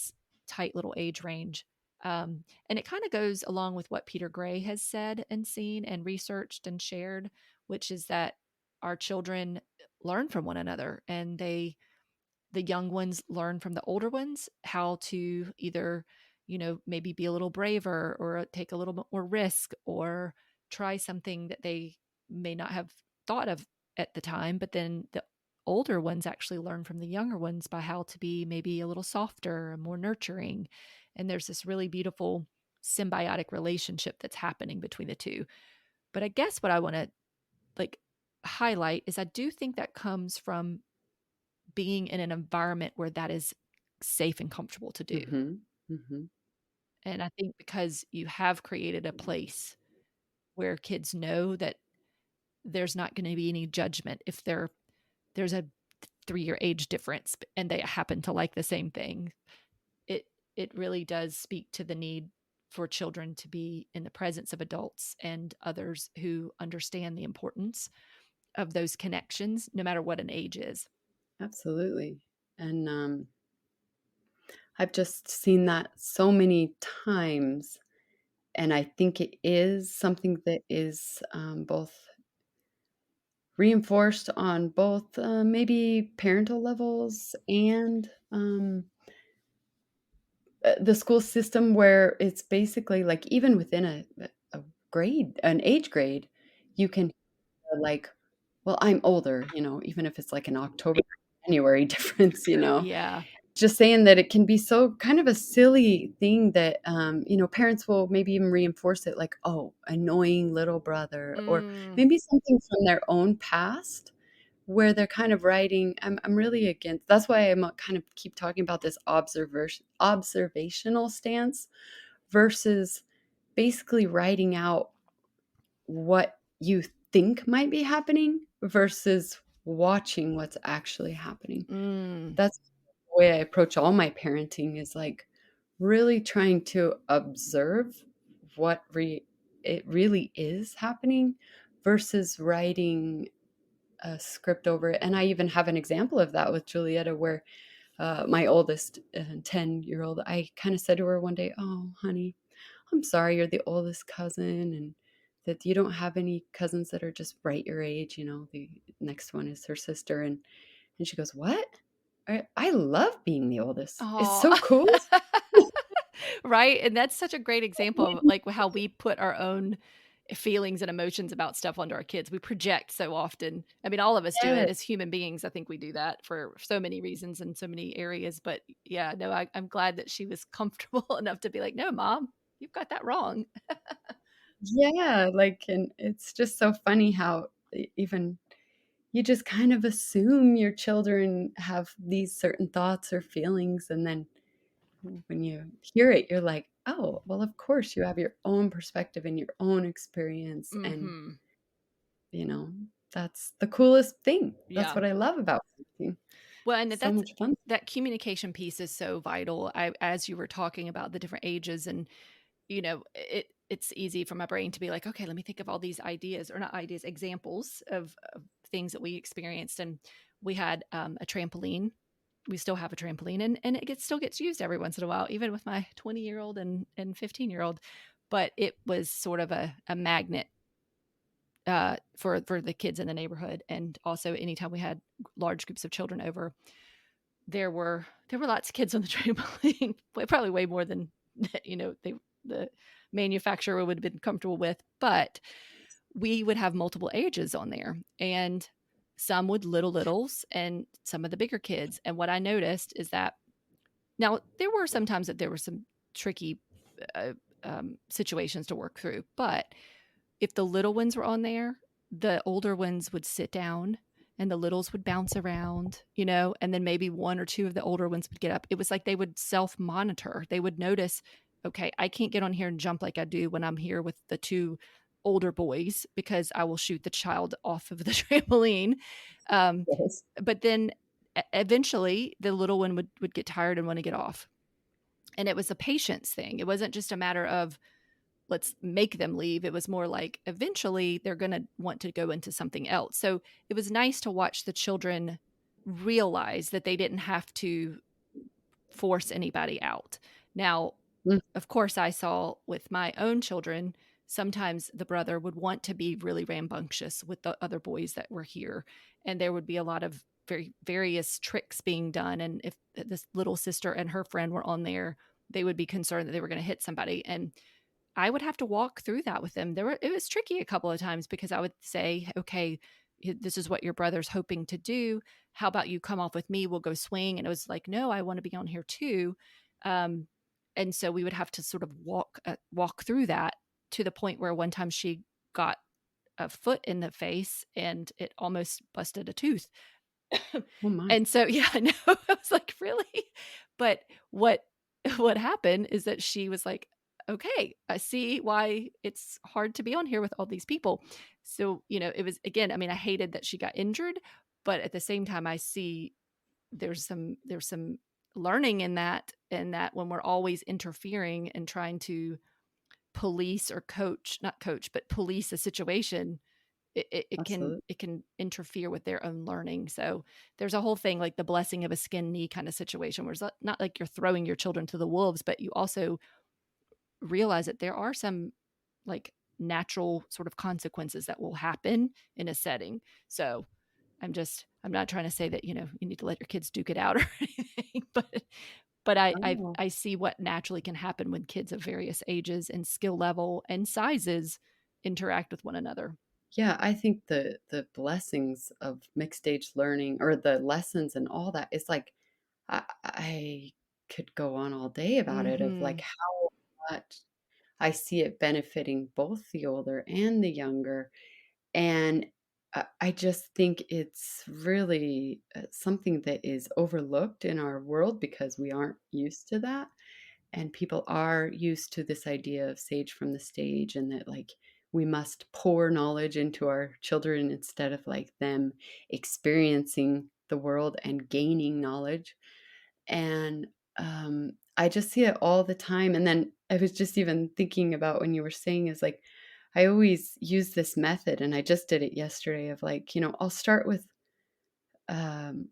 tight little age range. And it kind of goes along with what Peter Gray has said and seen and researched and shared, which is that our children learn from one another, and the young ones learn from the older ones how to either maybe be a little braver or take a little bit more risk, or try something that they may not have thought of at the time, but then the older ones actually learn from the younger ones by how to be maybe a little softer and more nurturing. And there's this really beautiful symbiotic relationship that's happening between the two. But I guess what I want to like highlight is I do think that comes from being in an environment where that is safe and comfortable to do. Mhm. Mhm. And I think because you have created a place where kids know that there's not going to be any judgment if there's a 3-year age difference and they happen to like the same thing. It it really does speak to the need for children to be in the presence of adults and others who understand the importance of those connections, no matter what an age is. Absolutely. And, I've just seen that so many times, and I think it is something that is, both reinforced on both, maybe parental levels and, the school system where it's basically, like, even within a grade an age grade, you can, like, "Well, I'm older," even if it's like an October, January difference, Yeah. just saying that it can be so kind of a silly thing that, parents will maybe even reinforce it like, "Oh, annoying little brother," or Mm, maybe something from their own past where they're kind of writing I'm really against that's why I'm, kind of keep talking about this observational stance versus basically writing out what you think might be happening versus watching what's actually happening. mm, That's the way I approach all my parenting is, like, really trying to observe what it really is happening versus writing a script over it, and I even have an example of that with Julietta where, my oldest, 10-year-old, I kinda said to her one day, "Oh, honey, I'm sorry you're the oldest cousin and that you don't have any cousins that are just right your age," the next one is her sister, and she goes, "What? I love being the oldest. It's aw. so cool." Right? And that's such a great example of, like, how we put our own feelings and emotions about stuff onto our kids. We project so often. I mean, all of us do it Yes. as human beings. I think we do that for so many reasons in so many areas. But yeah, no, I'm glad that she was comfortable enough to be like, "No, mom, you've got that wrong." Yeah, like, and it's just so funny how even you just kind of assume your children have these certain thoughts or feelings, and then when you hear it, you're like, "Oh, well, of course, you have your own perspective and your own experience," and, Mhm. you know, that's the coolest thing. That's Yeah. what I love about parenting. Well, and So much fun. that communication piece is so vital. As you were talking about the different ages and it's easy for my brain to be like, okay, let me think of all these ideas or not ideas, examples of things that we experienced. And we had a trampoline. We still have a trampoline and still gets used every once in a while, even with my 20-year-old and 15-year-old. But it was sort of a magnet for the kids in the neighborhood. And also anytime we had large groups of children over, there were lots of kids on the trampoline, probably way more than the manufacturer would have been comfortable with, but we would have multiple ages on there, and some with littles and some of the bigger kids. And what I noticed is that now there were some times that there were some tricky uh, situations to work through, but if the little ones were on there, the older ones would sit down and the littles would bounce around, and then maybe one or two of the older ones would get up. It was like they would self monitor. They would notice, okay, I can't get on here and jump like I do when I'm here with the two older boys because I will shoot the child off of the trampoline. Um, Yes. but then eventually the little one would get tired and want to get off. And it was a patience thing. It wasn't just a matter of, let's make them leave. It was more like eventually they're going to want to go into something else. So it was nice to watch the children realize that they didn't have to force anybody out. Now, Mm, of course, I saw with my own children, sometimes the brother would want to be really rambunctious with the other boys that were here. And there would be a lot of very various tricks being done. And if this little sister and her friend were on there, they would be concerned that they were going to hit somebody. And I would have to walk through that with them. It was tricky a couple of times because I would say, okay, this is what your brother's hoping to do. How about you come off with me? We'll go swing. And it was like, no, I want to be on here too. Um, and so we would have to sort of walk through that, to the point where one time she got a foot in the face and it almost busted a tooth. Oh my. And so, yeah, I know. I was like, really? But what what happened is that she was like, okay, I see why it's hard to be on here with all these people. So, it was, again, I mean, I hated that she got injured, but at the same time, I see there's some learning in that, and that when we're always interfering and trying to police or coach, not coach, but police a situation, it can Absolutely. it can interfere with their own learning. So there's a whole thing like the blessing of a skin knee kind of situation, where it's not like you're throwing your children to the wolves, but you also realize that there are some like natural sort of consequences that will happen in a setting. So I'm not trying to say that, you need to let your kids duke it out or anything, but Oh. I see what naturally can happen when kids of various ages and skill level and sizes interact with one another. Yeah, I think the blessings of mixed age learning, or the lessons and all that, is like I could go on all day about it, of like Mhm. how much I see it benefiting both the older and the younger. And I just think it's really something that is overlooked in our world because we aren't used to that. And people are used to this idea of sage from the stage, and that like we must pour knowledge into our children instead of like them experiencing the world and gaining knowledge. And I just see it all the time. And then I was just even thinking about when you were saying, is like I always use this method, and I just did it yesterday, of like, I'll start with um,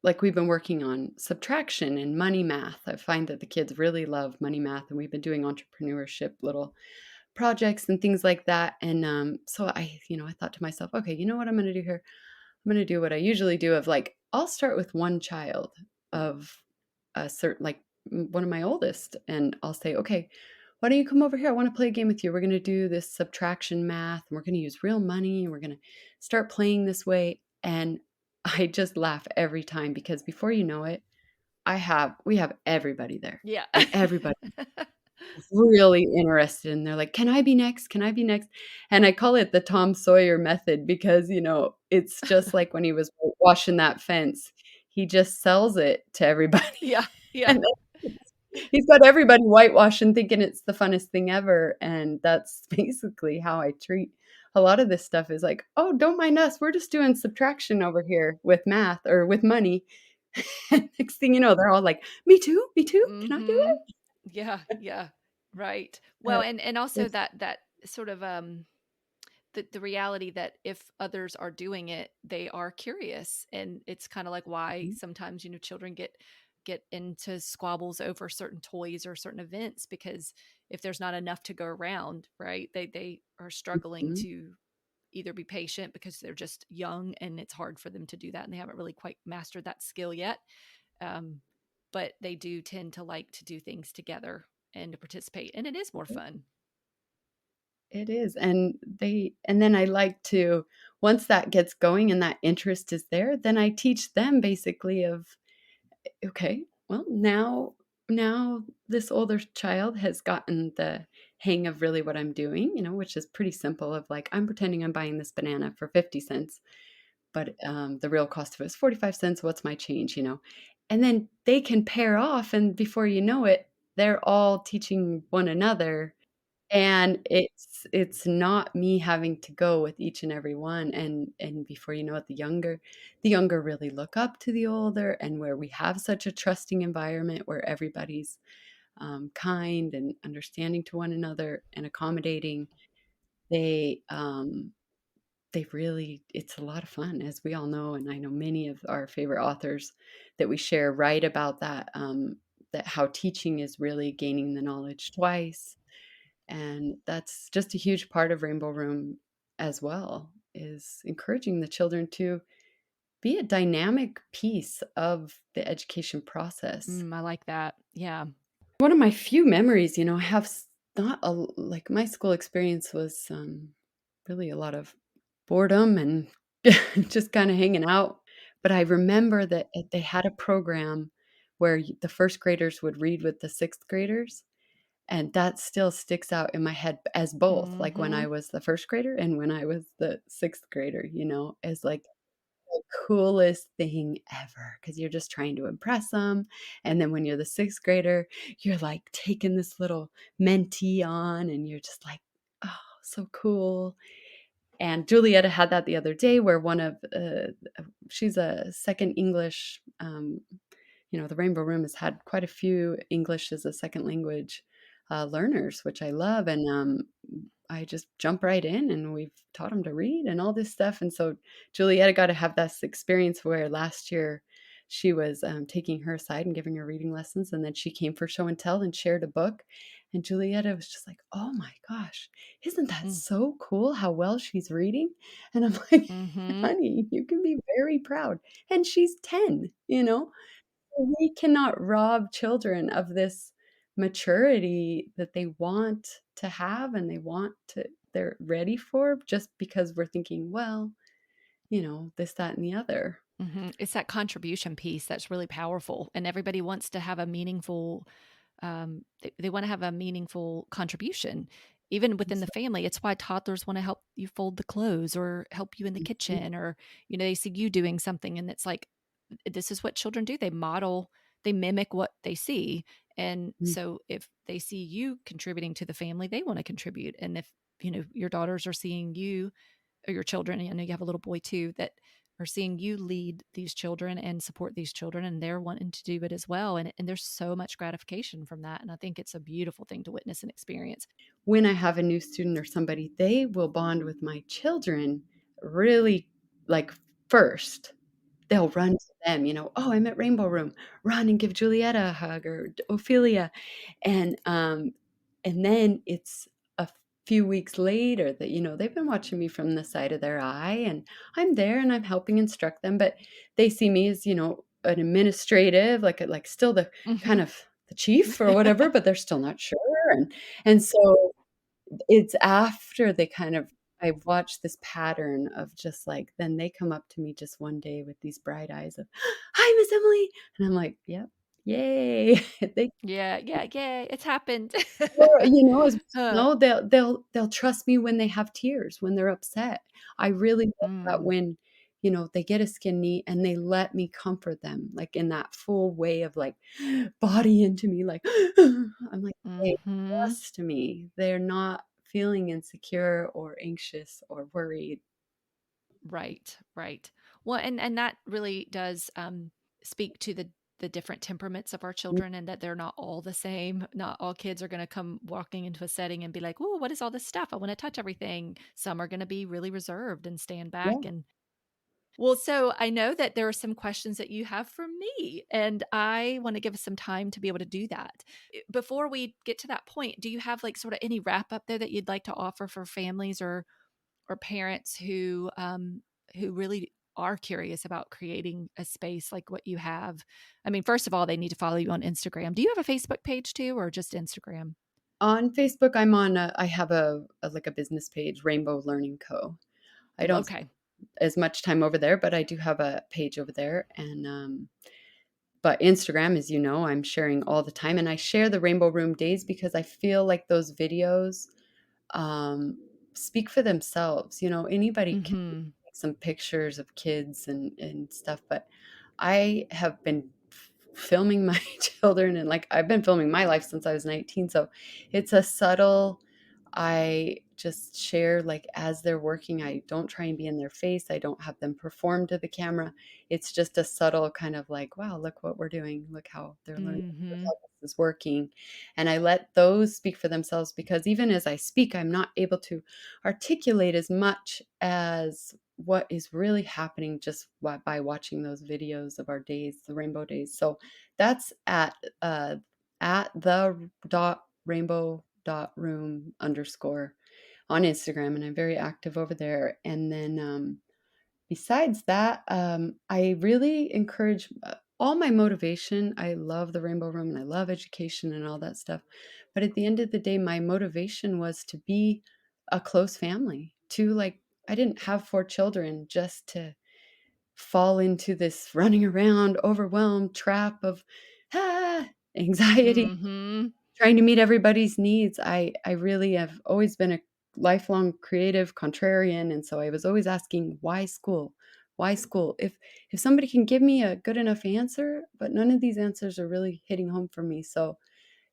like we've been working on subtraction and money math. I find that the kids really love money math, and we've been doing entrepreneurship little projects and things like that. And so I thought to myself, okay, you know what I'm going to do here? I'm going to do what I usually do, of like, I'll start with one child of a certain, like one of my oldest, and I'll say, okay, why don't you come over here? I want to play a game with you. We're going to do this subtraction math, and we're going to use real money, and we're going to start playing this way. And I just laugh every time, because before you know it, we have everybody there, Yeah. and everybody really interested, and they're like, "Can I be next? Can I be next?" And I call it the Tom Sawyer method, because, it's just like when he was washing that fence, he just sells it to everybody. Yeah, yeah. And then he's got everybody whitewashing, thinking it's the funnest thing ever, and that's basically how I treat a lot of this stuff, is like, "Oh, don't mind us, we're just doing subtraction over here with math or with money." And next thing you know, they're all like, "Me too, me too, can I do Mhm. Yeah, yeah. Right. Well, it?" and also It's that sort of, the reality that if others are doing it, they are curious, and it's kind of like why Mhm, sometimes, children get into squabbles over certain toys or certain events, because if there's not enough to go around, right, they are struggling mhm. to either be patient because they're just young and it's hard for them to do that and they haven't really quite mastered that skill yet. um, but they do tend to like to do things together and to participate, and it is more fun. It is, and then I like to, once that gets going and that interest is there, then I teach them basically of, okay, well, now this older child has gotten the hang of really what I'm doing, which is pretty simple, of like, I'm pretending I'm buying this banana for 50 cents, but, the real cost of it is 45 cents, what's my change, And then they can pair off, and before you know it, they're all teaching one another, and it's not me having to go with each and every one, and before you know it, the younger really look up to the older, and where we have such a trusting environment where everybody's, kind and understanding to one another and accommodating, they, they really it's a lot of fun, as we all know, and I know many of our favorite authors that we share write about that, that how teaching is really gaining the knowledge twice, and that's just a huge part of Rainbow Room as well, is encouraging the children to be a dynamic piece of the education process. I like that. Yeah. One of my few memories, I have not a like, my school experience was, really a lot of boredom and just kinda hanging out, but I remember that they had a program where the 1st graders would read with the 6th graders, and that still sticks out in my head as both, like, when I Mhm. was the 1st grader and when I was the 6th grader, as, like, the coolest thing ever because 'cause you're just trying to impress them, and then when you're the 6th grader, you're, like, taking this little mentee on, and you're just like, "Oh, so cool." And Julietta had that the other day where she's a 2nd English, the Rainbow Room has had quite a few English as a second language, learners, which I love, and, I just jump right in, and we've taught them to read and all this stuff, and so Julietta got to have this experience where last year she was, taking her aside and giving her reading lessons, and then she came for show and tell and shared a book, and Julietta was just like, "Oh my gosh, isn't that Mm. so cool how well she's reading?" And I'm like, Mhm. "Honey, you can be very proud." And she's 10, you know? We cannot rob children of this maturity that they want to have and they're ready for just because we're thinking, well, this, that, and the other. Mhm. It's that contribution piece that's really powerful, and everybody wants to have a meaningful, they wanna have a meaningful contribution, even within the family. It's why toddlers wanna help you fold the clothes or help you in the Mhm, kitchen, or, they see you doing something, and it's like, this is what children do. They model, they mimic what they see, and mhm. so if they see you contributing to the family, they wanna contribute, and if, your daughters are seeing you, or your children, I know you have a little boy too, that are seeing you lead these children and support these children, and they're wanting to do it as well, and there's so much gratification from that, and I think it's a beautiful thing to witness and experience. When I have a new student or somebody, they will bond with my children really, like, first. They'll run to them, "Oh, I'm at Rainbow Room. Run and give Julietta a hug or Ophelia." And, and then it's a few weeks later that, they've been watching me from the side of their eye, and I'm there and I'm helping instruct them, but they see me as, an administrative, like still the kind Mhm. of the chief or whatever, but they're still not sure. And so it's after they kind of I've watched this pattern of just, like, then they come up to me just one day with these bright eyes of, "Hi, Miss Emily," and I'm like, "Yep, yay." They Yeah, yeah, yay, it's happened. or, as Huh. they'll trust me when they have tears, when they're upset. I really love that Mm, when, they get a skin knee and they let me comfort them, like, in that full way of, like, body into me, like, I'm like, "They mhm. trust me." They're not feeling insecure or anxious or worried. Right, right. Well, and that really does, speak to the different temperaments of our Mm, children, and that they're not all the same. Not all kids are gonna come walking into a setting and be like, "Ooh, what is all this stuff? I wanna touch everything." Some are gonna be really reserved and stand yeah. back, and well, so I know that there are some questions that you have for me, and I wanna give us some time to be able to do that. Before we get to that point, do you have, like, sorta any wrap up there that you'd like to offer for families or parents who really are curious about creating a space like what you have? I mean, first of all, they need to follow you on Instagram. Do you have a Facebook page too, or just Instagram? On Facebook, I have like, a business page, Rainbow Learning Co. I don't Okay. as much time over there, but I do have a page over there, and, but Instagram, as you know, I'm sharing all the time, and I share the Rainbow Room days because I feel like those videos, um, speak for themselves. Anybody can Mhm. take some pictures of kids and stuff, but I have been filming my children, and, like, I've been filming my life since I was 19, so it's a subtle I just share, like, as they're working, I don't try and be in their face, I don't have them perform to the camera. It's just a subtle kind of like, "Wow, look what we're doing. Look how they're learning. Look how Mhm. this is working." And I let those speak for themselves because even as I speak, I'm not able to articulate as much as what is really happening just by watching those videos of our days, the rainbow days. So that's at the dot rainbow dot room underscore on Instagram, and I'm very active over there. And then besides that, I really encourage all my motivation. I love the Rainbow Room and I love education and all that stuff. But at the end of the day, my motivation was to be a close family, to like, I didn't have 4 children just to fall into this running around, overwhelmed trap of, anxiety, Mhm. trying to meet everybody's needs. I really have always been a lifelong creative contrarian, and so I was always asking, "Why school? Why school?" If somebody can give me a good enough answer, but none of these answers are really hitting home for me, so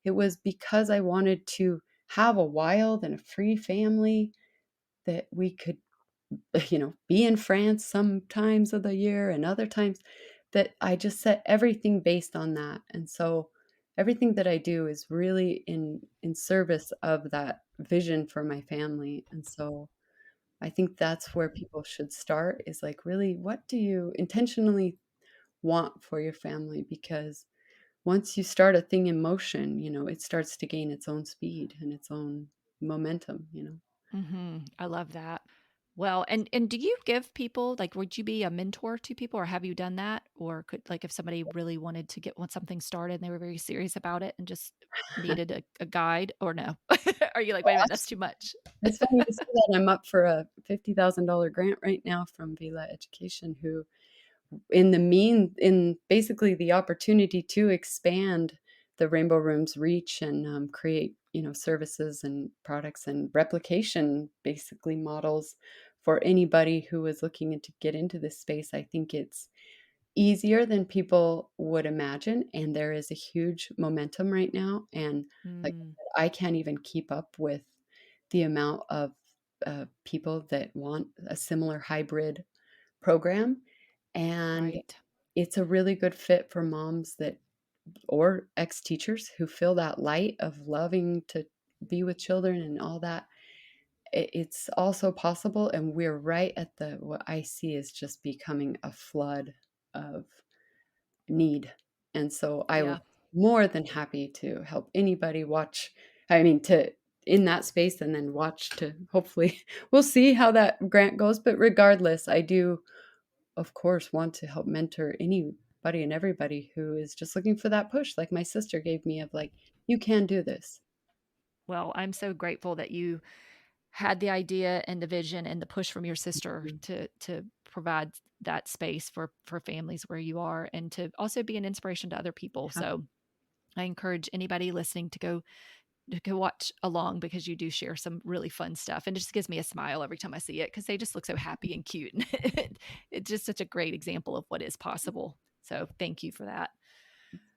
it was because I wanted to have a wild and a free family that we could, be in France sometimes of the year and other times, that I just set everything based on that. And so everything that I do is really in service of that vision for my family. And so I think that's where people should start, is like, really, what do you intentionally want for your family? Because once you start a thing in motion, it starts to gain its own speed and its own momentum. Mhm. I love that. Well, and do you give people like, would you be a mentor to people, or have you done that? Or could like, if somebody really wanted to get something started and they were very serious about it and just needed a guide, or no? Are you like, "Wait a minute, that's too much?" It's funny you say that. I'm up for a $50,000 grant right now from Vila Education, who in basically the opportunity to expand the Rainbow Room's reach and, create, services and products and replication, basically, models for anybody who is looking to get into this space. I think it's easier than people would imagine, and there is a huge momentum right now, and, like I Mm, said, I can't even keep up with the amount of, people that want a similar hybrid program, and right. it's a really good fit for moms that, or ex-teachers who feel that light of loving to be with children and all that. It's also possible, and we're right at the what I see is just becoming a flood of need. And so I would Yeah. more than happy to help anybody watch, I mean, to in that space, and then watch to hopefully we'll see how that grant goes. But regardless, I do, of course, want to help mentor anybody and everybody who is just looking for that push, like my sister gave me, of like, you can do this. Well, I'm so grateful that you had the idea and the vision and the push from your sister Mhm. to provide that space for families where you are, and to also be an inspiration to other people. Yeah. So I encourage anybody listening to go watch along, because you do share some really fun stuff, and it just gives me a smile every time I see it, because they just look so happy and cute. It's just such a great example of what is possible. So thank you for that.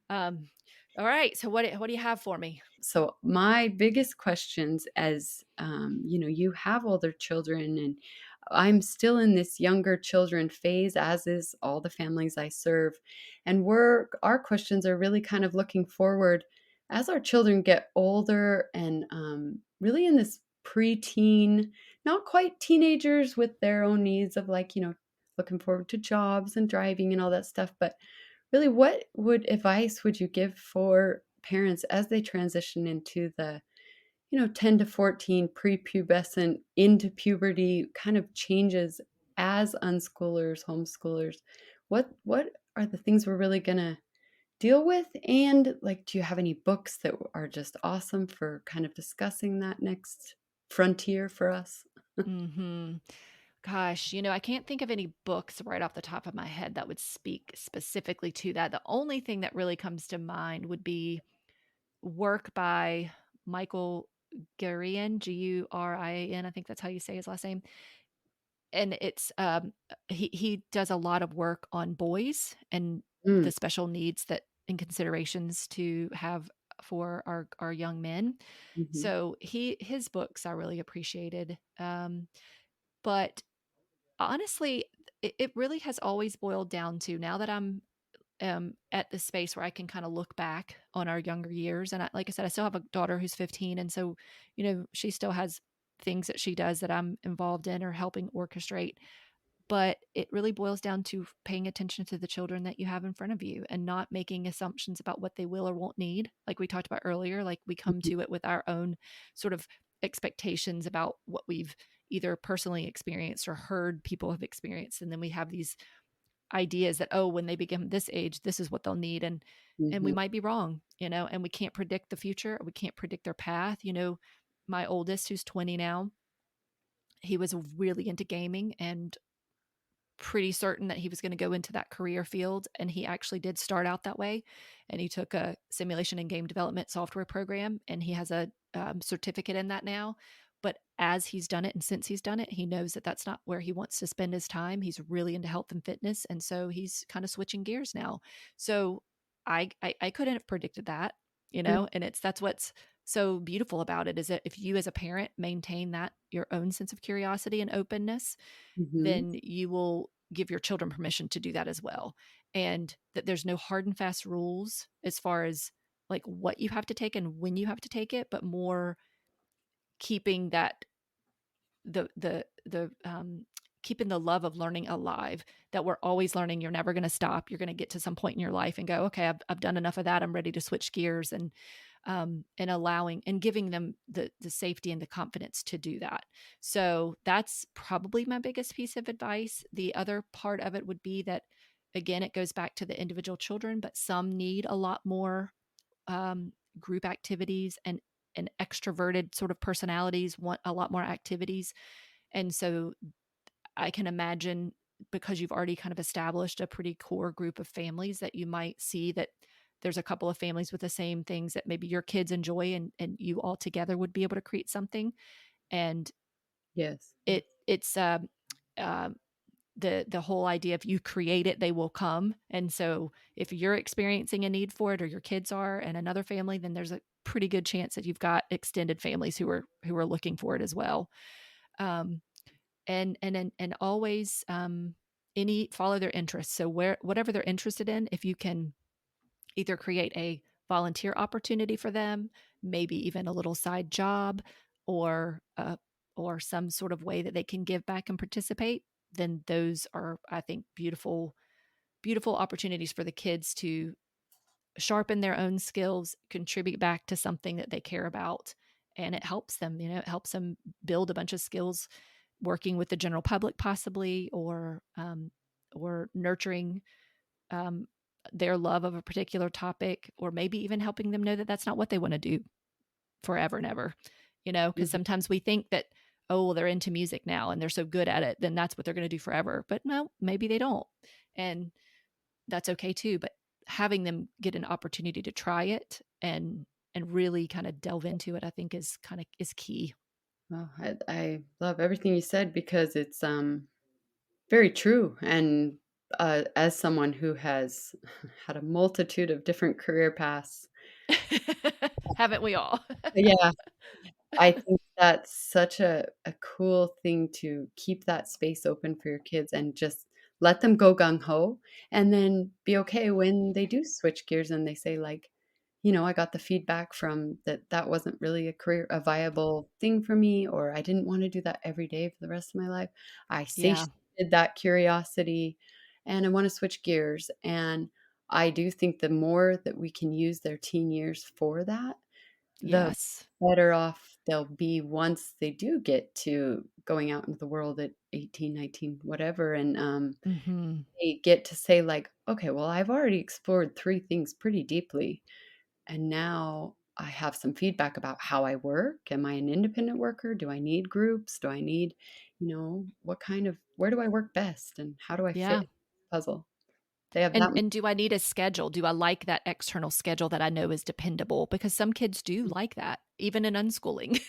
Um, all right. So what do you have for me? So my biggest questions, as you have older children, and I'm still in this younger children phase, as is all the families I serve. And our questions are really kind of looking forward as our children get older, and really in this preteen, not quite teenagers with their own needs of, like, looking forward to jobs and driving and all that stuff. But really, what would advice would you give for parents as they transition into the, 10 to 14 prepubescent into puberty kind of changes as unschoolers, homeschoolers? What are the things we're really going to deal with? And like, do you have any books that are just awesome for kind of discussing that next frontier for us? Mhm. Gosh, I can't think of any books right off the top of my head that would speak specifically to that. The only thing that really comes to mind would be work by Michael Gurian, Gurian. I think that's how you say his last name. And it's he does a lot of work on boys and Mm, the special needs that and considerations to have for our young men. mhm, So his books are really appreciated. But honestly, it really has always boiled down to, now that I'm at the space where I can kind of look back on our younger years. And like I said, I still have a daughter who's 15. And so, she still has things that she does that I'm involved in or helping orchestrate. But it really boils down to paying attention to the children that you have in front of you, and not making assumptions about what they will or won't need. Like we talked about earlier, like we come mhm, to it with our own sort of expectations about what we've either personally experienced or heard people have experienced. And then we have these ideas that, oh, when they become this age, this is what they'll need. And we Mhm. might be wrong, and we can't predict the future. We can't predict their path. My oldest, who's 20 now, he was really into gaming and pretty certain that he was going to go into that career field. And he actually did start out that way. And he took a simulation and game development software program, and he has a certificate in that now. But as he's done it and since he's done it, he knows that that's not where he wants to spend his time. He's really into health and fitness. And so he's kind of switching gears now. So I couldn't have predicted that, Mm, and that's what's so beautiful about it is that if you as a parent maintain that your own sense of curiosity and openness, mhm. then you will give your children permission to do that as well. And that there's no hard and fast rules as far as like what you have to take and when you have to take it, but more keeping that the keeping the love of learning alive, that we're always learning. You're never going to stop. You're going to get to some point in your life and go, okay, I've done enough of that. I'm ready to switch gears. And allowing and giving them the safety and the confidence to do that. So that's probably my biggest piece of advice. The other part of it would be that, again, it goes back to the individual children, but some need a lot more group activities, and extroverted sort of personalities want a lot more activities. And so I can imagine, because you've already kind of established a pretty core group of families, that you might see that there's a couple of families with the same things that maybe your kids enjoy, and you all together would be able to create something. And Yes, yes. it's um, the whole idea of you create it, they will come. And so if you're experiencing a need for it, or your kids are, and another family, then there's a pretty good chance that you've got extended families who are looking for it as well. Um, and always any follow their interests. So whatever they're interested in, if you can either create a volunteer opportunity for them, maybe even a little side job, or or some sort of way that they can give back and participate, then those are, I think, beautiful opportunities for the kids to sharpen their own skills, contribute back to something that they care about. And it helps them, it helps them build a bunch of skills working with the general public, possibly, or nurturing um, their love of a particular topic, or maybe even helping them know that that's not what they want to do forever and ever. Because Mhm, sometimes we think that, oh, well, they're into music now and they're so good at it, then that's what they're going to do forever. But no, maybe they don't. And that's okay too. But having them get an opportunity to try it and really kind of delve into it, I think is key. well, I love everything you said because it's, very true, and, as someone who has had a multitude of different career paths, Haven't we all? yeah, I think that's such a cool thing to keep that space open for your kids and just let them go gung ho, and then be okay when they do switch gears and they say, like, I got the feedback from that wasn't really a viable thing for me, or I didn't wanna do that every day for the rest of my life. I Yeah. satiated that curiosity, and I wanna switch gears, and I do think the more that we can use their teen years for that, the Yes. better off they'll be once they do get to going out into the world at 18, 19, whatever, and, Hmm. they get to say, like, "Okay, well, I've already explored 3 things pretty deeply, and now I have some feedback about how I work. Am I an independent worker? Do I need groups? Do I need, what kind of where do I work best, and how do I fit Yeah. in the puzzle?" They have And that. and do I need a schedule? Do I like that external schedule that I know is dependable? Because some kids do like that, even in unschooling.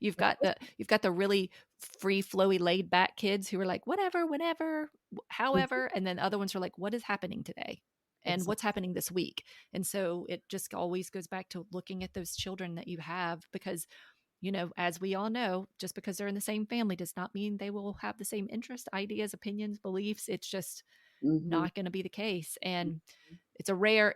You've got the really free flowy laid back kids who are like, whatever, whenever, however, and then other ones are like, what is happening today? And what's Exactly. happening this week? And so it just always goes back to looking at those children that you have, because as we all know, just because they're in the same family does not mean they will have the same interests, ideas, opinions, beliefs. It's just Mhm. not going to be the case. And it's a rare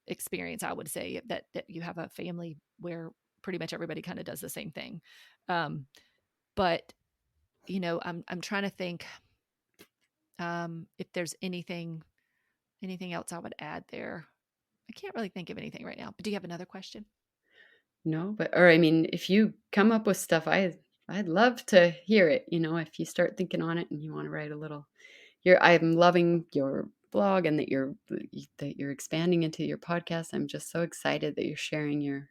experience, I would say, that you have a family where pretty much everybody kind of does the same thing. um but I'm trying to think if there's anything else I would add there. I can't really think of anything right now, but do you have another question? No, but or I mean, if you come up with stuff, I'd love to hear it, if you start thinking on it and you wanna write a little I'm loving your blog, and that you're expanding into your podcast. I'm just so excited that you're sharing your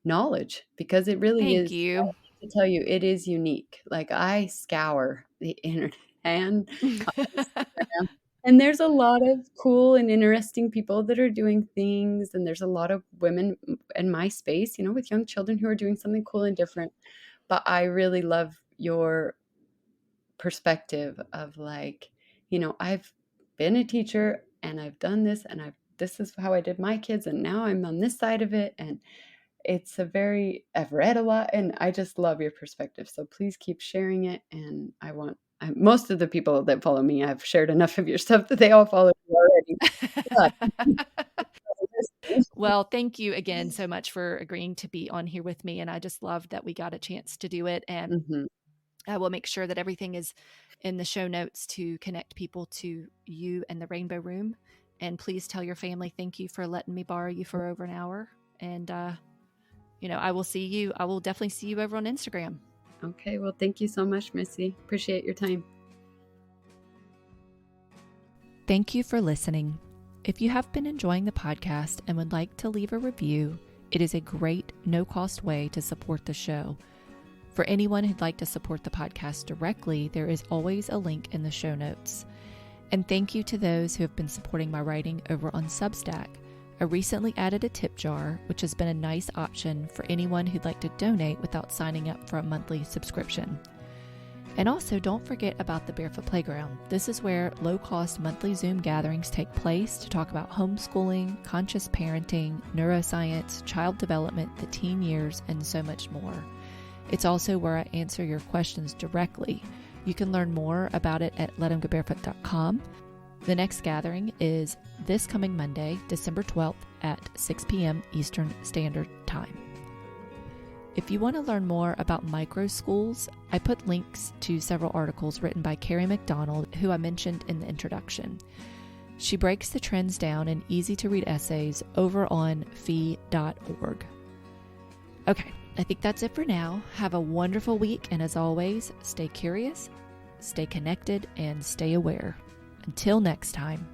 knowledge, because it really Thank is, I you. have to tell you, it is unique. Like, I scour the internet and on Instagram, and there's a lot of cool and interesting people that are doing things, and there's a lot of women in my space, with young children who are doing something cool and different. But I really love your perspective of, like, I've been a teacher, and I've done this, and this is how I did my kids, and now I'm on this side of it, and I've read a lot, and I just love your perspective. So please keep sharing it. And most of the people that follow me, I've shared enough of your stuff that they all follow you already. But Well, thank you again so much for agreeing to be on here with me. And I just love that we got a chance to do it. And Mhm. I will make sure that everything is in the show notes to connect people to you and the Rainbow Room. And please tell your family thank you for letting me borrow you for over an hour. And, I will definitely see you over on Instagram. Okay, well, thank you so much, Missy. Appreciate your time. Thank you for listening. If you have been enjoying the podcast and would like to leave a review, it is a great no-cost way to support the show. For anyone who'd like to support the podcast directly, there is always a link in the show notes. And thank you to those who have been supporting my writing over on Substack. I recently added a tip jar, which has been a nice option for anyone who'd like to donate without signing up for a monthly subscription. And also, don't forget about the Barefoot Playground. This is where low-cost monthly Zoom gatherings take place to talk about homeschooling, conscious parenting, neuroscience, child development, the teen years, and so much more. It's also where I answer your questions directly. You can learn more about it at letemgobarefoot.com. The next gathering is this coming Monday, December 12th at 6 p.m. Eastern Standard Time. If you want to learn more about microschools, I put links to several articles written by Carrie McDonald, who I mentioned in the introduction. She breaks the trends down in easy-to-read essays over on fee.org. Okay, I think that's it for now. Have a wonderful week, and as always, stay curious, stay connected, and stay aware. Until next time.